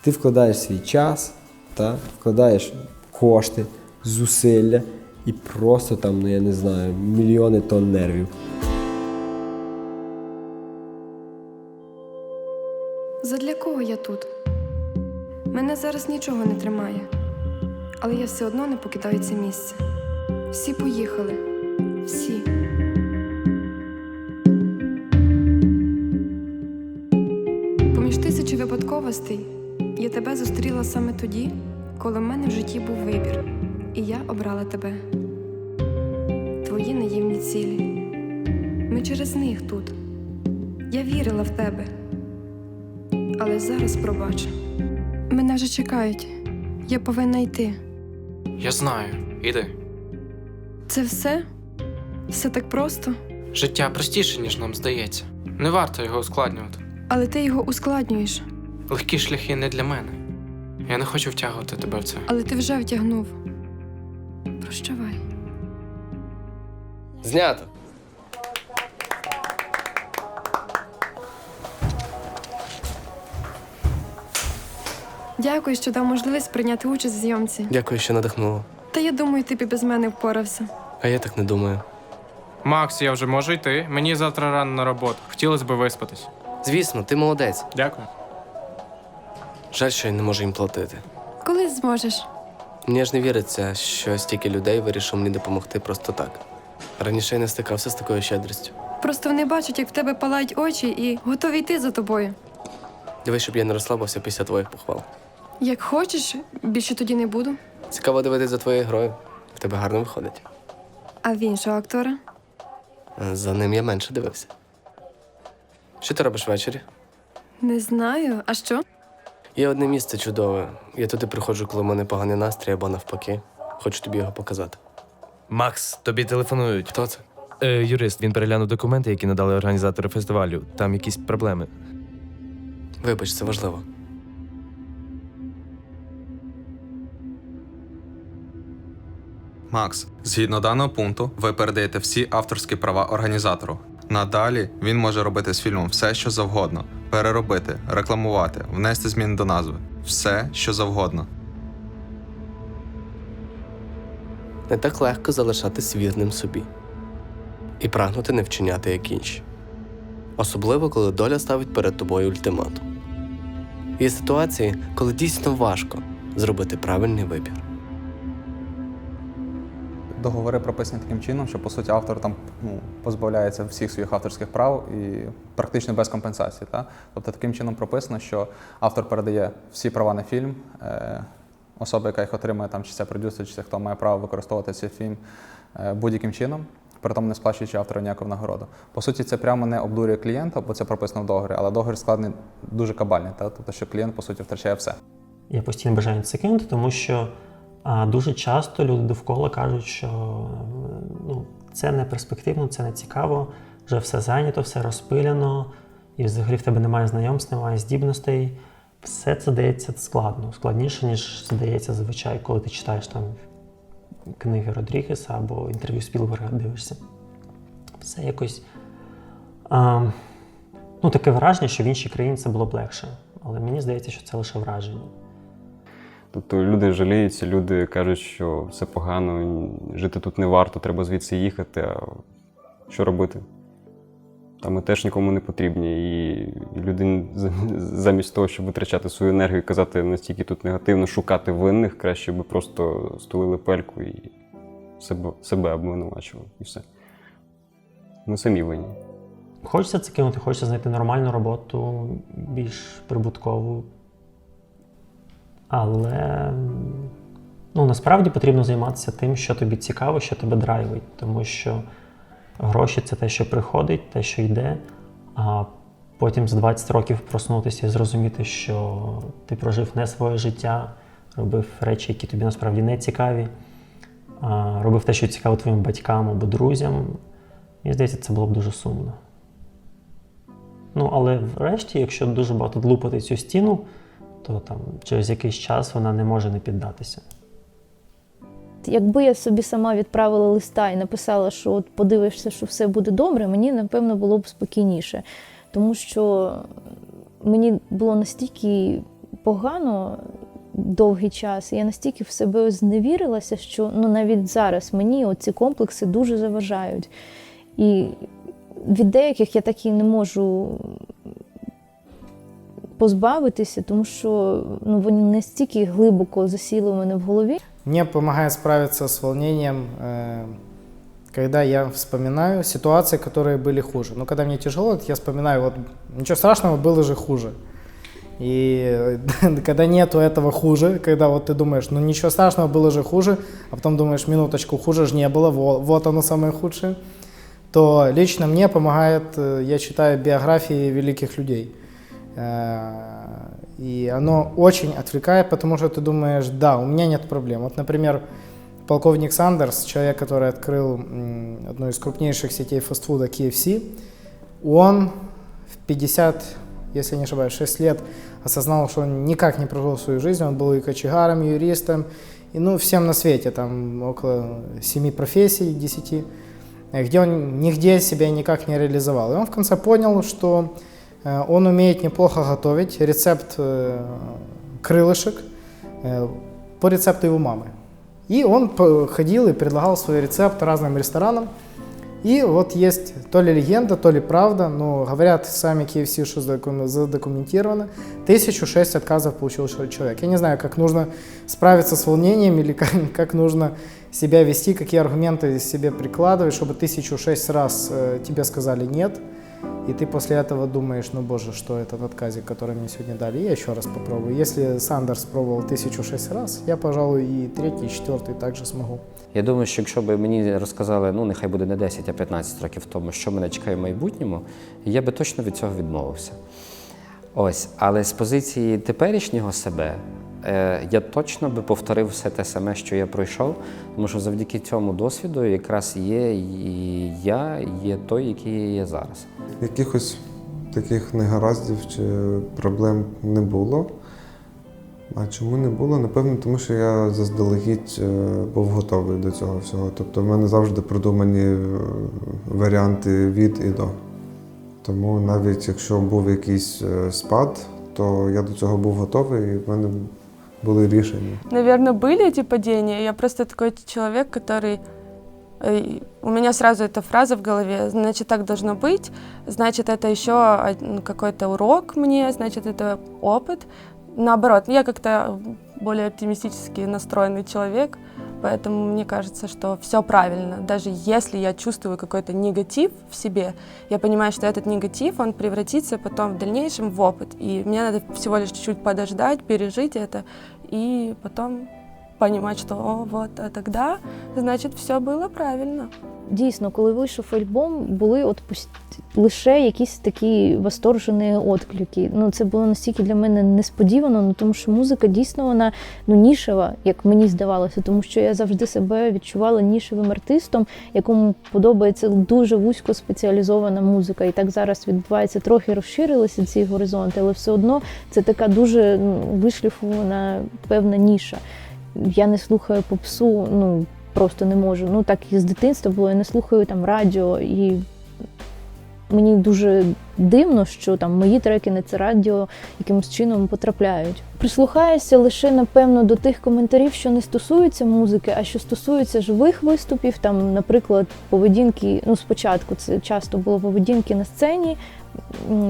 Ти вкладаєш свій час, та? Вкладаєш кошти, зусилля і просто там, я не знаю, мільйони тонн нервів. Задля кого я тут? Мене зараз нічого не тримає. Але я все одно не покидаю це місце. Всі поїхали. Всі. Поміж тисячі випадковостей я тебе зустріла саме тоді, коли в мене в житті був вибір. І я обрала тебе. Твої наївні цілі. Ми через них тут. Я вірила в тебе. Але зараз пробач. Мене вже чекають. Я повинна йти. Я знаю. Іди. Це все? Все так просто? Життя простіше, ніж нам здається. Не варто його ускладнювати. Але ти його ускладнюєш. Легкі шляхи не для мене. Я не хочу втягувати тебе в це. Але ти вже втягнув. Прощавай. Знято. Дякую, що дав можливість прийняти участь в зйомці. Дякую, що надихнула. Та я думаю, ти б і без мене впорався. А я так не думаю. Макс, я вже можу йти? Мені завтра рано на роботу. Хотілося б виспатись. Звісно, ти молодець. Дякую. Жаль, що я не можу їм платити. Коли зможеш? Мені ж не віриться, що стільки людей вирішив мені допомогти просто так. Раніше я не стикався з такою щедрістю. Просто вони бачать, як в тебе палають очі і готові йти за тобою. Дивись, щоб я не розслабився після твоїх похвал. Як хочеш, більше тоді не буду. Цікаво дивитись за твоєю грою. В тебе гарно виходить. А в іншого актора? За ним я менше дивився. Що ти робиш ввечері? Не знаю. А що? Є одне місце чудове. Я туди приходжу, коли в мене поганий настрій або навпаки. Хочу тобі його показати. Макс, тобі телефонують. Хто це? Юрист, він переглянув документи, які надали організатори фестивалю. Там якісь проблеми. Вибач, це важливо. Макс, згідно даного пункту, ви передаєте всі авторські права організатору. Надалі він може робити з фільмом все, що завгодно. Переробити, рекламувати, внести зміни до назви. Все, що завгодно. Не так легко залишатись вірним собі. І прагнути не вчиняти, як інші. Особливо, коли доля ставить перед тобою ультиматум. Є ситуації, коли дійсно важко зробити правильний вибір. Договори прописані таким чином, що, по суті, автор там позбавляється всіх своїх авторських прав і практично без компенсації. Та? Тобто таким чином прописано, що автор передає всі права на фільм, особа, яка їх отримує, там, чи це продюсер, чи це хто має право використовувати цей фільм будь-яким чином, при тому не сплачуючи автору ніяку нагороду. По суті, це прямо не обдурює клієнта, бо це прописано в договорі, але договір складений дуже кабальний, та? Тобто, що клієнт, по суті, втрачає все. Я постійно бажаю це кинути, тому що дуже часто люди довкола кажуть, що це не перспективно, це не цікаво, вже все зайнято, все розпиляно, і взагалі в тебе немає знайомств, немає здібностей. Все це здається складно, складніше, ніж здається зазвичай, коли ти читаєш там книги Родрігеса або інтерв'ю Спілберга дивишся. Все якось таке враження, що в іншій країні це було б легше. Але мені здається, що це лише враження. Тобто люди жаліються, люди кажуть, що все погано, жити тут не варто, треба звідси їхати, а що робити? Та ми теж нікому не потрібні. І люди замість того, щоб витрачати свою енергію і казати настільки тут негативно, шукати винних, краще би просто стулили пельку і себе обвинувачували. І все. Ми самі винні. Хочеться це кинути, хочеться знайти нормальну роботу, більш прибуткову. Але насправді потрібно займатися тим, що тобі цікаво, що тебе драйвить. Тому що гроші – це те, що приходить, те, що йде, а потім за 20 років проснутися і зрозуміти, що ти прожив не своє життя, робив речі, які тобі насправді не цікаві, робив те, що цікаво твоїм батькам або друзям. Мені здається, це було б дуже сумно. Але врешті, якщо дуже багато длупати цю стіну, то там через якийсь час вона не може не піддатися. Якби я собі сама відправила листа і написала, що от подивишся, що все буде добре, мені, напевно, було б спокійніше. Тому що мені було настільки погано довгий час, і я настільки в себе зневірилася, що навіть зараз мені оці комплекси дуже заважають. І від деяких я так і не можу позбавитися, тому що вони настільки глибоко засіли у мене в голові. Мне помогает справиться с волнением, когда я вспоминаю ситуации, которые были хуже. Когда мне тяжело, я вспоминаю, ничего страшного, было же хуже. И когда нету этого хуже, когда ты думаешь, ничего страшного, было же хуже, а потом думаешь, минуточку, хуже же не было, вот оно самое худшее, то лично мне помогает, я читаю биографии великих людей. И оно очень отвлекает, потому что ты думаешь, да, у меня нет проблем. Вот, например, полковник Сандерс, человек, который открыл одну из крупнейших сетей фастфуда KFC, он в 50, если не ошибаюсь, 6 лет осознал, что он никак не прожил свою жизнь, он был и кочегаром, и юристом, и всем на свете, там около 7 профессий, 10, где он нигде себя никак не реализовал. И он в конце понял, что он умеет неплохо готовить, рецепт крылышек по рецепту его мамы. И он ходил и предлагал свой рецепт разным ресторанам. И вот есть то ли легенда, то ли правда, но говорят сами KFC, что задокументировано, 1006 отказов получил человек. Я не знаю, как нужно справиться с волнением или как нужно себя вести, какие аргументы себе прикладывать, чтобы 1006 раз тебе сказали «нет». И ты после этого думаешь, боже, что этот отказик, который мне сегодня дали, я еще раз попробую. Если Сандерс пробовал 1006 раз, я, пожалуй, и третий, и четвертый также смогу. Я думаю, що якщо б мені розказали, нехай буде не 10, а 15 років тому, що мене чекає в майбутньому, я би точно від цього відмовився. Але з позиції теперішнього себе, я точно би повторив все те саме, що я пройшов, тому що завдяки цьому досвіду якраз є і я, є той, який є зараз. Якихось таких негараздів чи проблем не було. А чому не було? Напевно, тому що я заздалегідь був готовий до цього всього. Тобто в мене завжди продумані варіанти від і до. Тому навіть якщо був якийсь спад, то я до цього був готовий і в мене были решения? Наверное, были эти падения. Я просто такой человек, который... У меня сразу эта фраза в голове, значит, так должно быть, значит, это еще какой-то урок мне, значит, это опыт. Наоборот, я как-то более оптимистически настроенный человек, поэтому мне кажется, что все правильно. Даже если я чувствую какой-то негатив в себе, я понимаю, что этот негатив, он превратится потом в дальнейшем в опыт. И мне надо всего лишь чуть-чуть подождать, пережить это, и потом понимать, что «О, вот, а тогда, значит, все было правильно». Дійсно, коли вийшов альбом, були лише якісь такі восторжені відклики. Це було настільки для мене несподівано, тому що музика дійсно вона нішева, як мені здавалося, тому що я завжди себе відчувала нішевим артистом, якому подобається дуже вузько спеціалізована музика. І так зараз відбувається, трохи розширилися ці горизонти, але все одно це така дуже вишліфована певна ніша. Я не слухаю попсу, просто не можу. Так і з дитинства було, я не слухаю там радіо, і мені дуже дивно, що там мої треки на це радіо якимось чином потрапляють. Прислухаюся лише, напевно, до тих коментарів, що не стосуються музики, а що стосуються живих виступів, там, наприклад, поведінки, спочатку це часто було поведінки на сцені,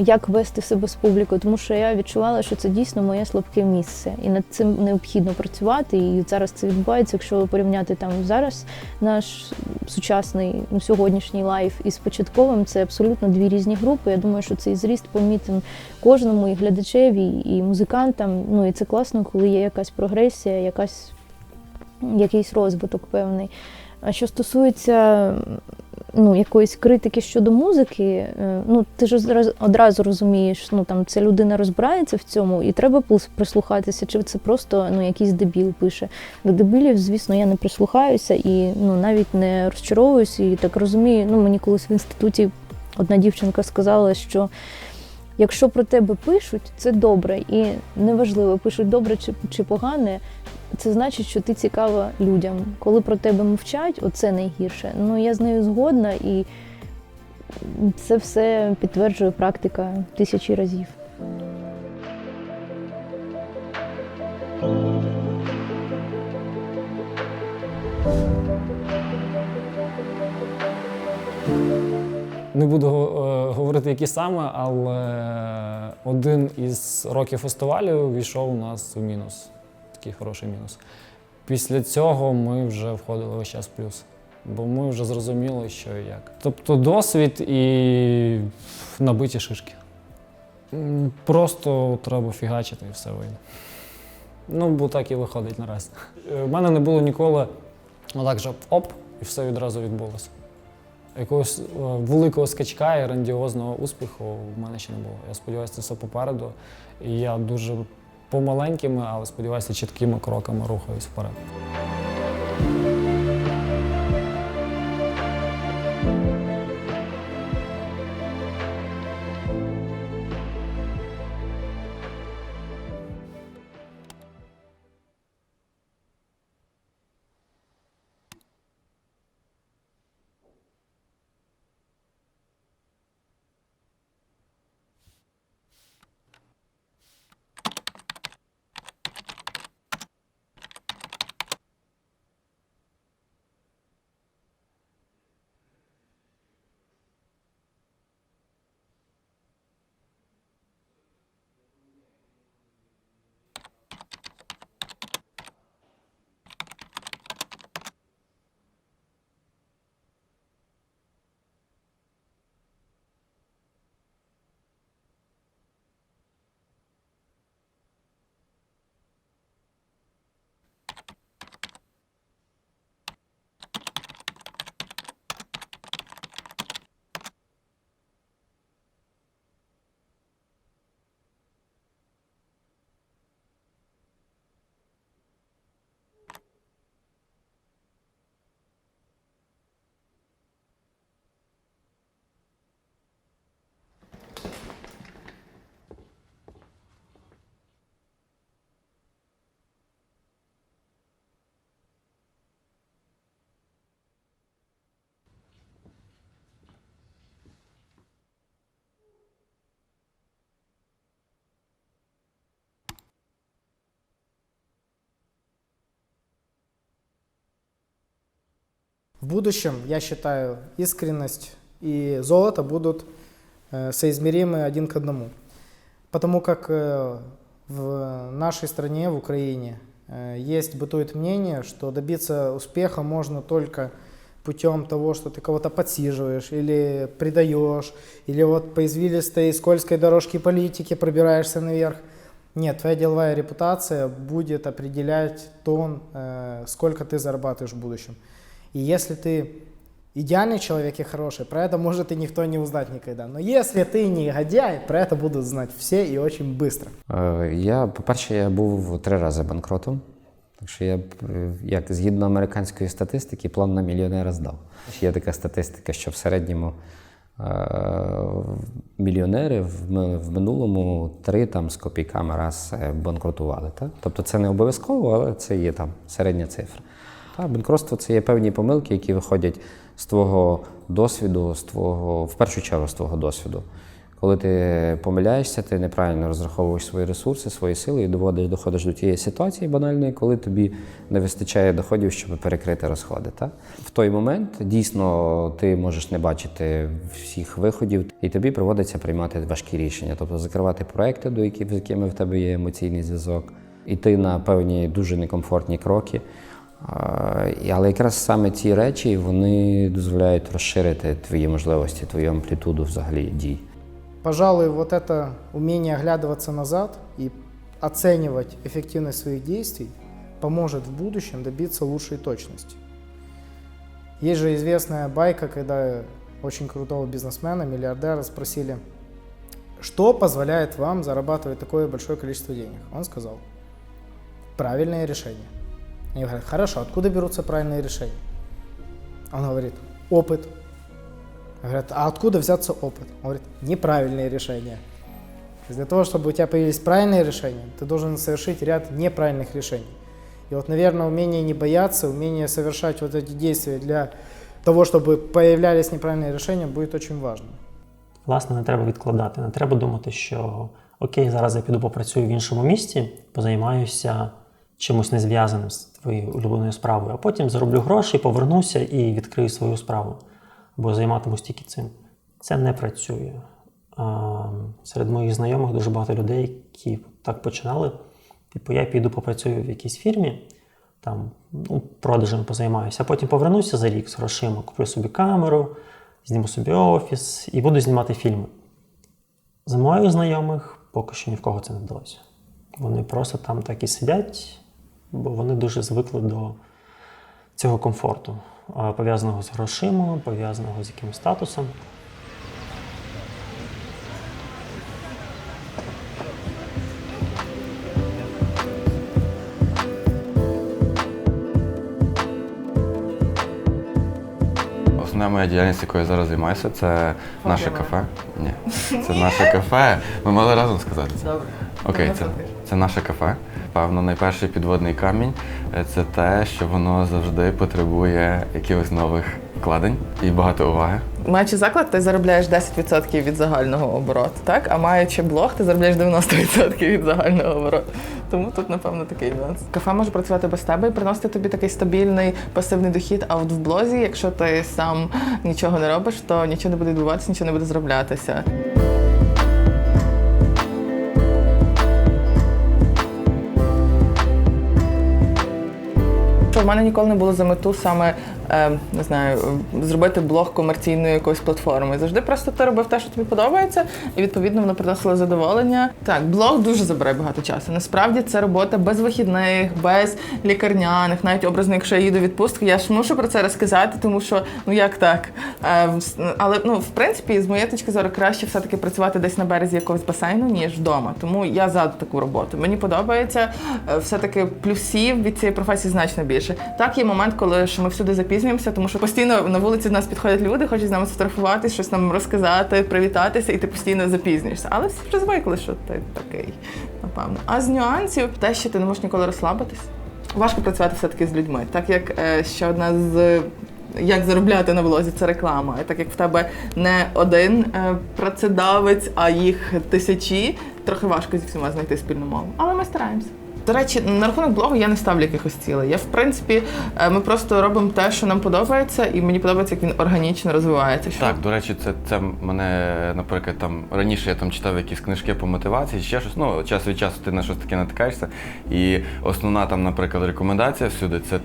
як вести себе з публікою, тому що я відчувала, що це дійсно моє слабке місце. І над цим необхідно працювати. І зараз це відбувається, якщо порівняти там зараз наш сучасний, сьогоднішній лайф із початковим, це абсолютно дві різні групи. Я думаю, що цей зріст помітен кожному, і глядачеві, і музикантам. І це класно, коли є якась прогресія, якийсь розвиток певний. А що стосується якоїсь критики щодо музики, ти ж одразу розумієш, там ця людина розбирається в цьому, і треба прислухатися, чи це просто якийсь дебіл пише. До дебілів, звісно, я не прислухаюся і навіть не розчаровуюся, і так розумію. Мені колись в інституті одна дівчинка сказала, що якщо про тебе пишуть, це добре, і неважливо, пишуть добре чи погане, це значить, що ти цікава людям. Коли про тебе мовчать, оце найгірше. Я з нею згодна, і це все підтверджує практика тисячі разів. Не буду говорити, які саме, але один із років фестивалю війшов у нас у мінус. Такий хороший мінус. Після цього ми вже входили весь час в плюс, бо ми вже зрозуміли, що і як. Тобто досвід і набиті шишки. Просто треба фігачити і все вийде. Бо так і виходить наразі. У мене не було ніколи отак же оп, і все відразу відбулося. Якогось великого скачка і грандіозного успіху в мене ще не було. Я сподіваюся, це все попереду. І я дуже помаленькими, але, сподіваюся, чіткими кроками рухаюсь вперед. В будущем, я считаю, искренность и золото будут соизмеримы один к одному. Потому как в нашей стране, в Украине, бытует мнение, что добиться успеха можно только путем того, что ты кого-то подсиживаешь или предаешь, или вот по извилистой скользкой дорожке политики пробираешься наверх. Нет, твоя деловая репутация будет определять то, сколько ты зарабатываешь в будущем. И если ты идеальный человек и хороший, про это может и никто не узнать никогда. Но если ты негодяй, про это будут знать все и очень быстро. По-перше, я був 3 рази банкротом. Так що я, як згідно американської статистики, план на мільйонера здав. Є така статистика, що в середньому мільйонери в минулому 3 там, з копійками раз банкрутували. Так? Тобто це не обов'язково, але це є там середня цифра. Банкротство – це є певні помилки, які виходять з твого досвіду, в першу чергу з твого досвіду. Коли ти помиляєшся, ти неправильно розраховуєш свої ресурси, свої сили і доходиш до тієї ситуації банальної, коли тобі не вистачає доходів, щоб перекрити розходи. Так? В той момент дійсно ти можеш не бачити всіх виходів, і тобі доводиться приймати важкі рішення, тобто закривати проекти, з якими в тебе є емоційний зв'язок, іти на певні дуже некомфортні кроки. Але якраз саме ці речі, вони дозволяють розширити твої можливості, твою амплітуду взагалі дій. Пожалуй, вот это умение оглядываться назад и оценивать эффективность своих действий поможет в будущем добиться лучшей точности. Есть же известная байка, когда очень крутого бизнесмена, миллиардера спросили, что позволяет вам зарабатывать такое большое количество денег. Он сказал, правильное решение. Они говорят, хорошо, откуда берутся правильные решения? Он говорит, опыт. Говорят, а откуда взяться опыт? Он говорит, неправильные решения. То есть для того, чтобы у тебя появились правильные решения, ты должен совершить ряд неправильных решений. И вот, наверное, умение не бояться, умение совершать вот эти действия для того, чтобы появлялись неправильные решения, будет очень важным. Власне, не треба відкладати. Не треба думати, що окей, зараз я піду попрацюю в іншому місті, позаймаюся чимось незв'язаним з твоєю улюбленою справою, а потім зароблю гроші, повернуся і відкрию свою справу. Бо займатимусь тільки цим. Це не працює. Серед моїх знайомих дуже багато людей, які так починали. Типу, я піду попрацюю в якійсь фірмі, там, продажем позаймаюся, а потім повернуся за рік з грошима, куплю собі камеру, зніму собі офіс і буду знімати фільми. З моїх знайомих поки що ні в кого це не вдалося. Вони просто там так і сидять, бо вони дуже звикли до цього комфорту, пов'язаного з грошима, пов'язаного з якимось статусом. Основна моя діяльність, якою я зараз займаюся, це наше кафе. Ні, це наше кафе. Ми мали разом сказати це. Добре. Окей, це наше кафе. Певно, найперший підводний камінь – це те, що воно завжди потребує якихось нових вкладень і багато уваги. Маючи заклад, ти заробляєш 10% від загального обороту, так? А маючи блог, ти заробляєш 90% від загального обороту. Тому тут, напевно, такий нюанс. Кафе може працювати без тебе і приносити тобі такий стабільний пасивний дохід, а от в блозі, якщо ти сам нічого не робиш, то нічого не буде відбуватися, нічого не буде зароблятися. В мене ніколи не було за мету саме, не знаю, зробити блог комерційною якоюсь платформою. Завжди просто ти робив те, що тобі подобається, і відповідно воно приносило задоволення. Так, блог дуже забирає багато часу. Насправді це робота без вихідних, без лікарняних, навіть образно, якщо я їду в відпустку, я ж мушу про це розказати, тому що, ну як так? Але, в принципі, з моєї точки зору, краще все-таки працювати десь на березі якогось басейну, ніж вдома. Тому я за таку роботу. Мені подобається, все-таки плюсів від цієї професії значно більше. Так, є момент, коли ми всюди запізнюємося, тому що постійно на вулиці до нас підходять люди, хочуть з нами сфотографуватися, щось нам розказати, привітатися, і ти постійно запізнюєшся. Але всі вже звикли, що ти такий, напевно. А з нюансів те, що ти не можеш ніколи розслабитись. Важко працювати все-таки з людьми. Так як ще одна з як заробляти на блозі – це реклама. І так як в тебе не один працедавець, а їх тисячі, трохи важко зі всіма знайти спільну мову. Але ми стараємося. До речі, на рахунок блогу я не ставлю якихось цілей. В принципі, ми просто робимо те, що нам подобається, і мені подобається, як він органічно розвивається. Так, до речі, це мене, наприклад, там раніше я читав якісь книжки по мотивації, ще щось, час від часу ти на щось таке натикаєшся. І основна там, наприклад, рекомендація всюди – це,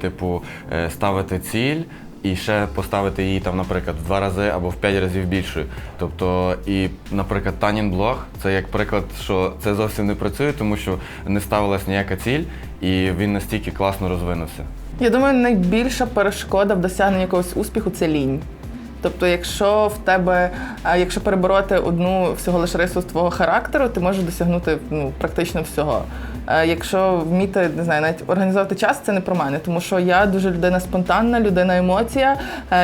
ставити ціль і ще поставити її там, наприклад, в 2 рази або в 5 разів більшою. Тобто, і, наприклад, Танін блог – це як приклад, що це зовсім не працює, тому що не ставилась ніяка ціль, і він настільки класно розвинувся. Я думаю, найбільша перешкода в досягненні якогось успіху – це лінь. Тобто, якщо перебороти одну всього лише рису з твого характеру, ти можеш досягнути практично всього. Якщо вміти, не знаю, навіть організувати час, це не про мене, тому що я дуже людина спонтанна, людина емоція,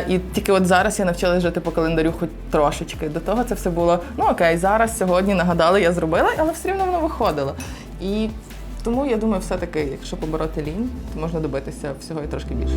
і тільки от зараз я навчилась жити по календарю хоч трошечки. До того це все було, окей, зараз, сьогодні нагадали, я зробила, але все рівно воно виходило. І тому я думаю, все-таки, якщо побороти лінь, то можна добитися всього і трошки більше.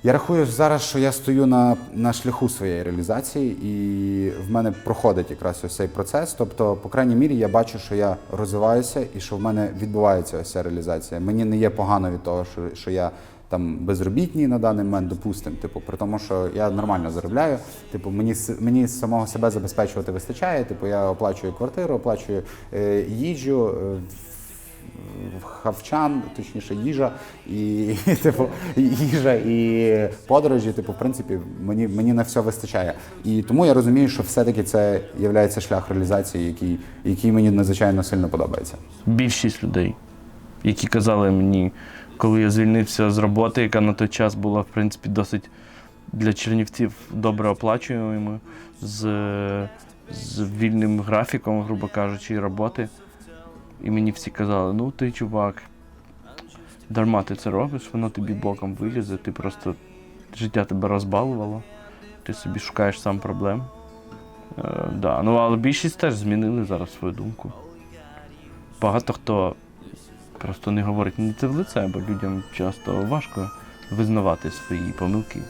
Я рахую зараз, що я стою на шляху своєї реалізації, і в мене проходить якраз ось цей процес. Тобто, по крайній мірі, я бачу, що я розвиваюся і що в мене відбувається ось ця реалізація. Мені не є погано від того, що я там безробітний на даний момент, допустим, при тому, що я нормально заробляю. Мені самого себе забезпечувати вистачає. Я оплачую квартиру, оплачую їжу, хавчан, точніше їжа і подорожі, в принципі, мені на все вистачає. І тому я розумію, що все-таки це є шлях реалізації, який мені надзвичайно сильно подобається. Більшість людей, які казали мені, коли я звільнився з роботи, яка на той час була, в принципі, досить для чернівців добре оплачуємою, з вільним графіком, грубо кажучи, роботи. І мені всі казали, ти, чувак, дарма ти це робиш, воно тобі боком вилізе, ти просто, життя тебе розбалувало, ти собі шукаєш сам проблем. Але більшість теж змінили зараз свою думку. Багато хто просто не говорить не це в лице, бо людям часто важко визнавати свої помилки.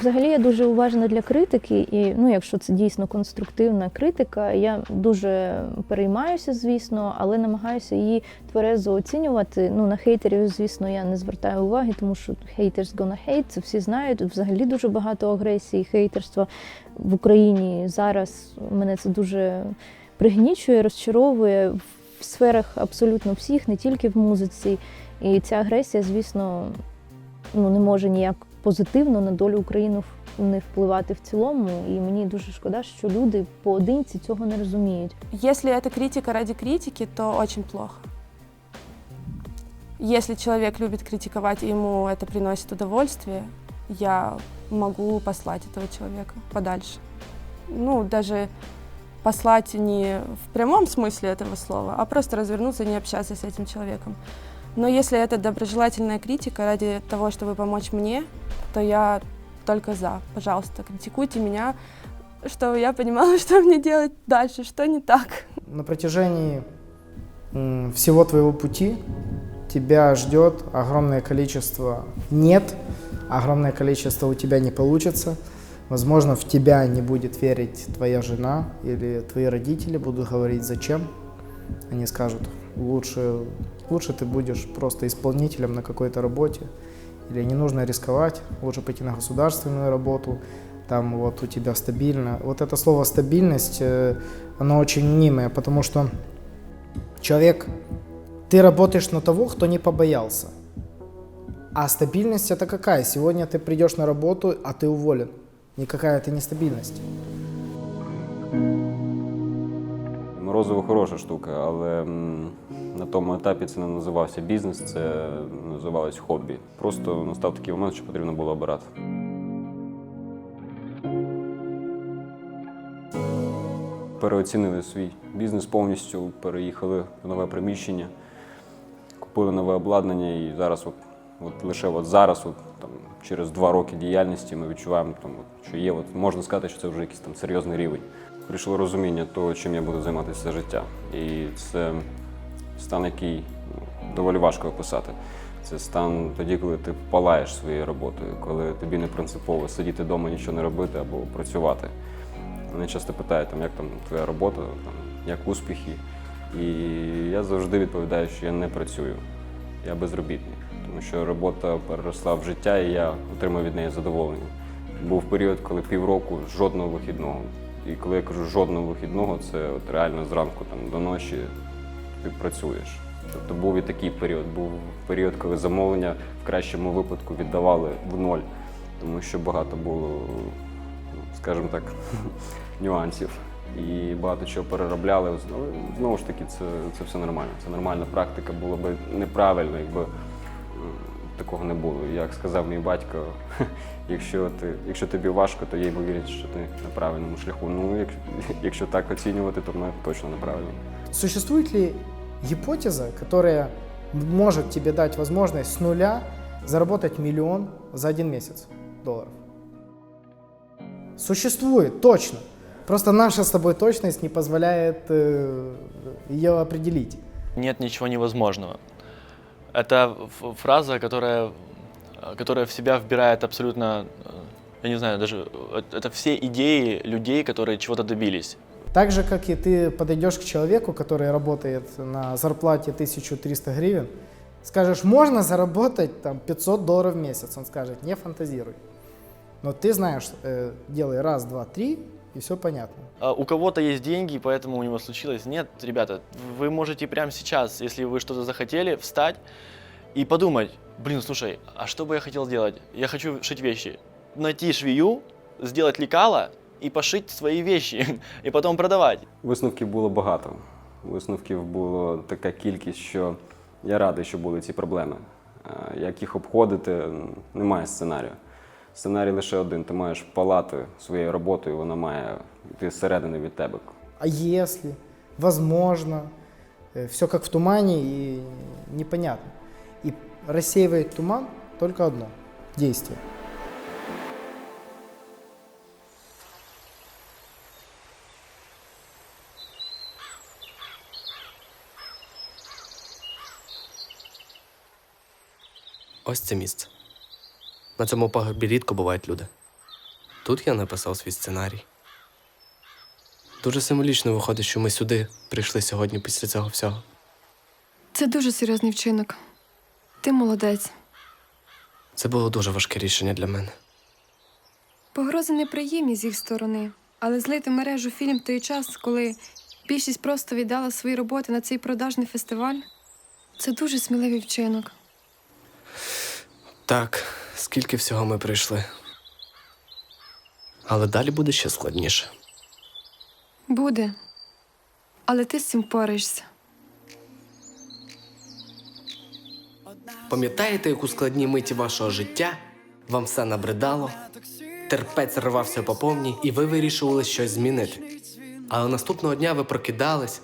Взагалі я дуже уважна для критики, і якщо це дійсно конструктивна критика, я дуже переймаюся, звісно, але намагаюся її тверезо оцінювати. На хейтерів, звісно, я не звертаю уваги, тому що haters gonna hate, це всі знають. Взагалі дуже багато агресії, хейтерства в Україні зараз. Мене це дуже пригнічує, розчаровує в сферах абсолютно всіх, не тільки в музиці. І ця агресія, звісно, не може ніяк позитивно на долю України не впливати в цілому, і мені дуже шкода, що люди поодинці цього не розуміють. Если это критика ради критики, то очень плохо. Если человек любит критиковать, и ему это приносит удовольствие, я могу послать этого человека подальше. Даже послать не в прямом смысле этого слова, а просто развернуться и не общаться с этим человеком. Но если это доброжелательная критика ради того, чтобы помочь мне, то я только за. Пожалуйста, критикуйте меня, чтобы я понимала, что мне делать дальше, что не так. На протяжении всего твоего пути тебя ждет огромное количество «нет», огромное количество «у тебя не получится». Возможно, в тебя не будет верить твоя жена или твои родители, будут говорить «зачем?». Они скажут лучше ты будешь просто исполнителем на какой-то работе, или не нужно рисковать, лучше пойти на государственную работу, там у тебя стабильно. Это слово «стабильность», оно очень мнимое, потому что ты работаешь на того, кто не побоялся. А стабильность это какая? Сегодня ты придешь на работу, а ты уволен. Никакая это не стабильность. Морозиво хороша штука, але на тому етапі це не називався бізнес, це називалось хобі. Просто настав такий момент, що потрібно було обирати. Переоцінили свій бізнес повністю, переїхали в нове приміщення, купили нове обладнання і зараз, лише зараз, через 2 роки діяльності ми відчуваємо, що є, можна сказати, що це вже якийсь серйозний рівень. Прийшло розуміння того, чим я буду займатися все життя. І це стан, який доволі важко описати. Це стан тоді, коли ти палаєш своєю роботою, коли тобі не принципово сидіти вдома, нічого не робити або працювати. Мене часто питають, як там твоя робота, як успіхи. І я завжди відповідаю, що я не працюю, я безробітний. Тому що робота переросла в життя, і я отримав від неї задоволення. Був період, коли півроку жодного вихідного. І коли я кажу жодного вихідного, це от реально зранку до ночі ти працюєш. Тобто був і такий період. Був період, коли замовлення в кращому випадку віддавали в ноль, тому що багато було, скажімо так, нюансів. І багато чого переробляли. Знову ж таки, це все нормально. Це нормальна практика, було б неправильно, якби такого не було. Як сказав мій батько, якщо тобі важко, то є ймовірність, що ти на правильному шляху. Ну, якщо так оцінювати, то ми точно неправильно. Существует ли гипотеза, которая может тебе дать возможность с нуля заработать $1 миллион за 1 месяц долларов? Существует, точно. Просто наша с тобой точность не позволяет ее определить. Нет ничего невозможного. Это фраза, которая в себя вбирает абсолютно, я не знаю, даже это все идеи людей, которые чего-то добились. Так же, как и ты подойдешь к человеку, который работает на зарплате 1300 гривен, скажешь, можно заработать там $500 в месяц. Он скажет, не фантазируй. Но ты знаешь, делай раз, два, три, и все понятно. У кого-то есть деньги, поэтому у него случилось. Нет, ребята, вы можете прямо сейчас, если вы что-то захотели, встать и подумать, блин, слушай, а что бы я хотел делать? Я хочу шить вещи. Найти швею, сделать лекало и пошить свои вещи, и потом продавать. Висновків було багато. Висновків було така кількість, що я радий, що були ці проблеми. Як їх обходити, немає сценарію. Сценарій лише один. Ти маєш палати своєю роботою, вона має йти зсередини від тебе. А если, возможно, все как в тумане и непонятно. И рассеивает туман только одно – действие. Ось це місце. На цьому пагорбі рідко бувають люди. Тут я написав свій сценарій. Дуже символічно виходить, що ми сюди прийшли сьогодні після цього всього. Це дуже серйозний вчинок. Ти молодець. Це було дуже важке рішення для мене. Погрози неприємні з їх сторони, але злити в мережу фільм в той час, коли більшість просто віддала свої роботи на цей продажний фестиваль, це дуже сміливий вчинок. Так, скільки всього ми пройшли. Але далі буде ще складніше. Буде. Але ти з цим впораєшся. Пам'ятаєте, як у складній миті вашого життя вам все набридало, терпець рвався по повній, і ви вирішували щось змінити? Але наступного дня ви прокидались,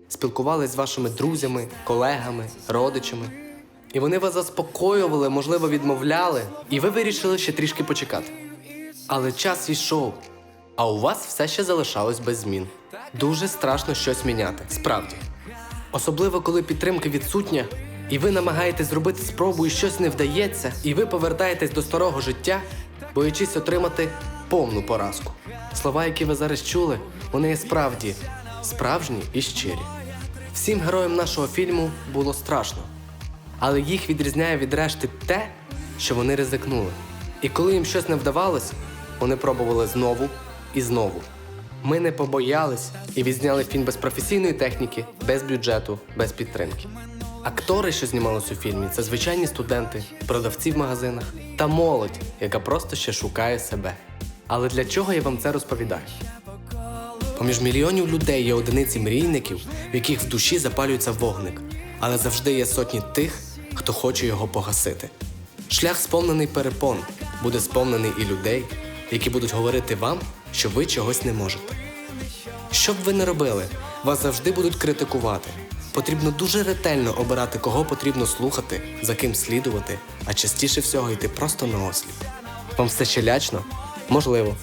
спілкувались з вашими друзями, колегами, родичами. І вони вас заспокоювали, можливо, відмовляли, і ви вирішили ще трішки почекати. Але час йшов, а у вас все ще залишалось без змін. Дуже страшно щось міняти, справді. Особливо, коли підтримка відсутня, і ви намагаєтесь зробити спробу, і щось не вдається, і ви повертаєтесь до старого життя, боячись отримати повну поразку. Слова, які ви зараз чули, вони є справді справжні і щирі. Всім героям нашого фільму було страшно. Але їх відрізняє від решти те, що вони ризикнули. І коли їм щось не вдавалось, вони пробували знову і знову. Ми не побоялись і відзняли фільм без професійної техніки, без бюджету, без підтримки. Актори, що знімалися у фільмі, це звичайні студенти, продавці в магазинах та молодь, яка просто ще шукає себе. Але для чого я вам це розповідаю? Поміж мільйонів людей є одиниці мрійників, в яких в душі запалюється вогник. Але завжди є сотні тих, хто хоче його погасити. Шлях, сповнений перепон, буде сповнений і людей, які будуть говорити вам, що ви чогось не можете. Що б ви не робили, вас завжди будуть критикувати. Потрібно дуже ретельно обирати, кого потрібно слухати, за ким слідувати, а частіше всього йти просто наосліп. Вам все ще лячно? Можливо.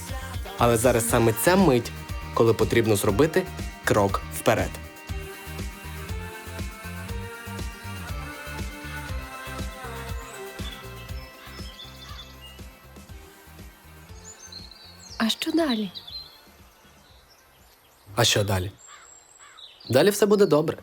Але зараз саме ця мить, коли потрібно зробити крок вперед. А що далі? А що далі? Далі все буде добре.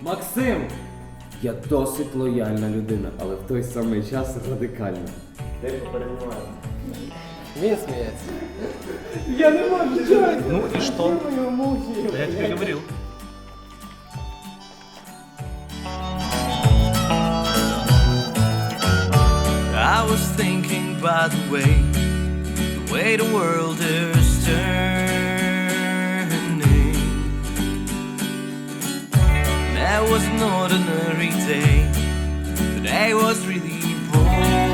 Максим! Я досить лояльна людина, але в той самий час радикальна. Ти попередньоваєш. Він сміється. Я не можу чого. Ну і що? Я тебе говорил. I was thinking, by the way the world is turning. That was an ordinary day. The day was really boring.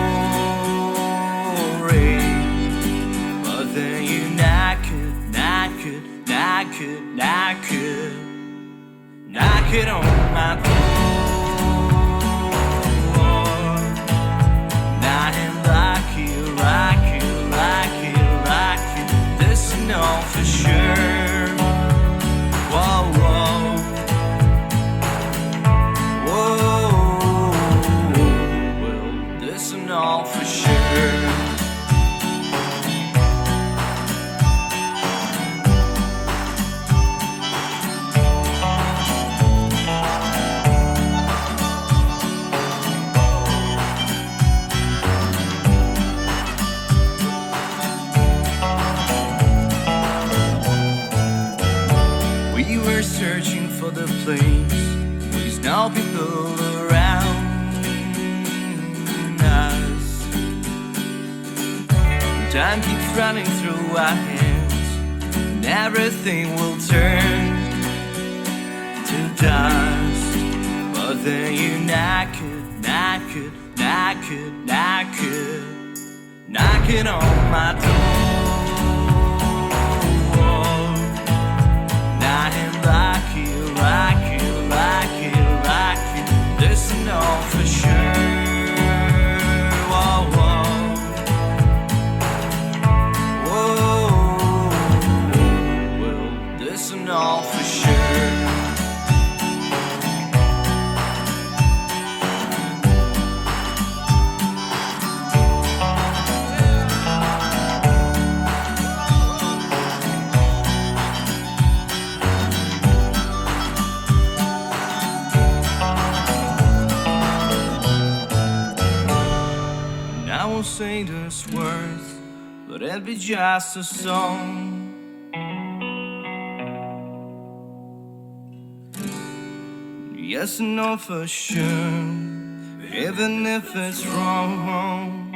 But then you knock it on my door. This I know for sure. Whoa, whoa, whoa. Well, this I know for sure. Searching for the place where there's no people around us. Time keeps running through our hands, and everything will turn to dust. But then you knock it on my door. Like you, this I know for sure. Whoa, whoa, whoa. Well, this I know for sure. I won't say this words, but it'll be just a song. Yes, I know for sure, even if it's wrong.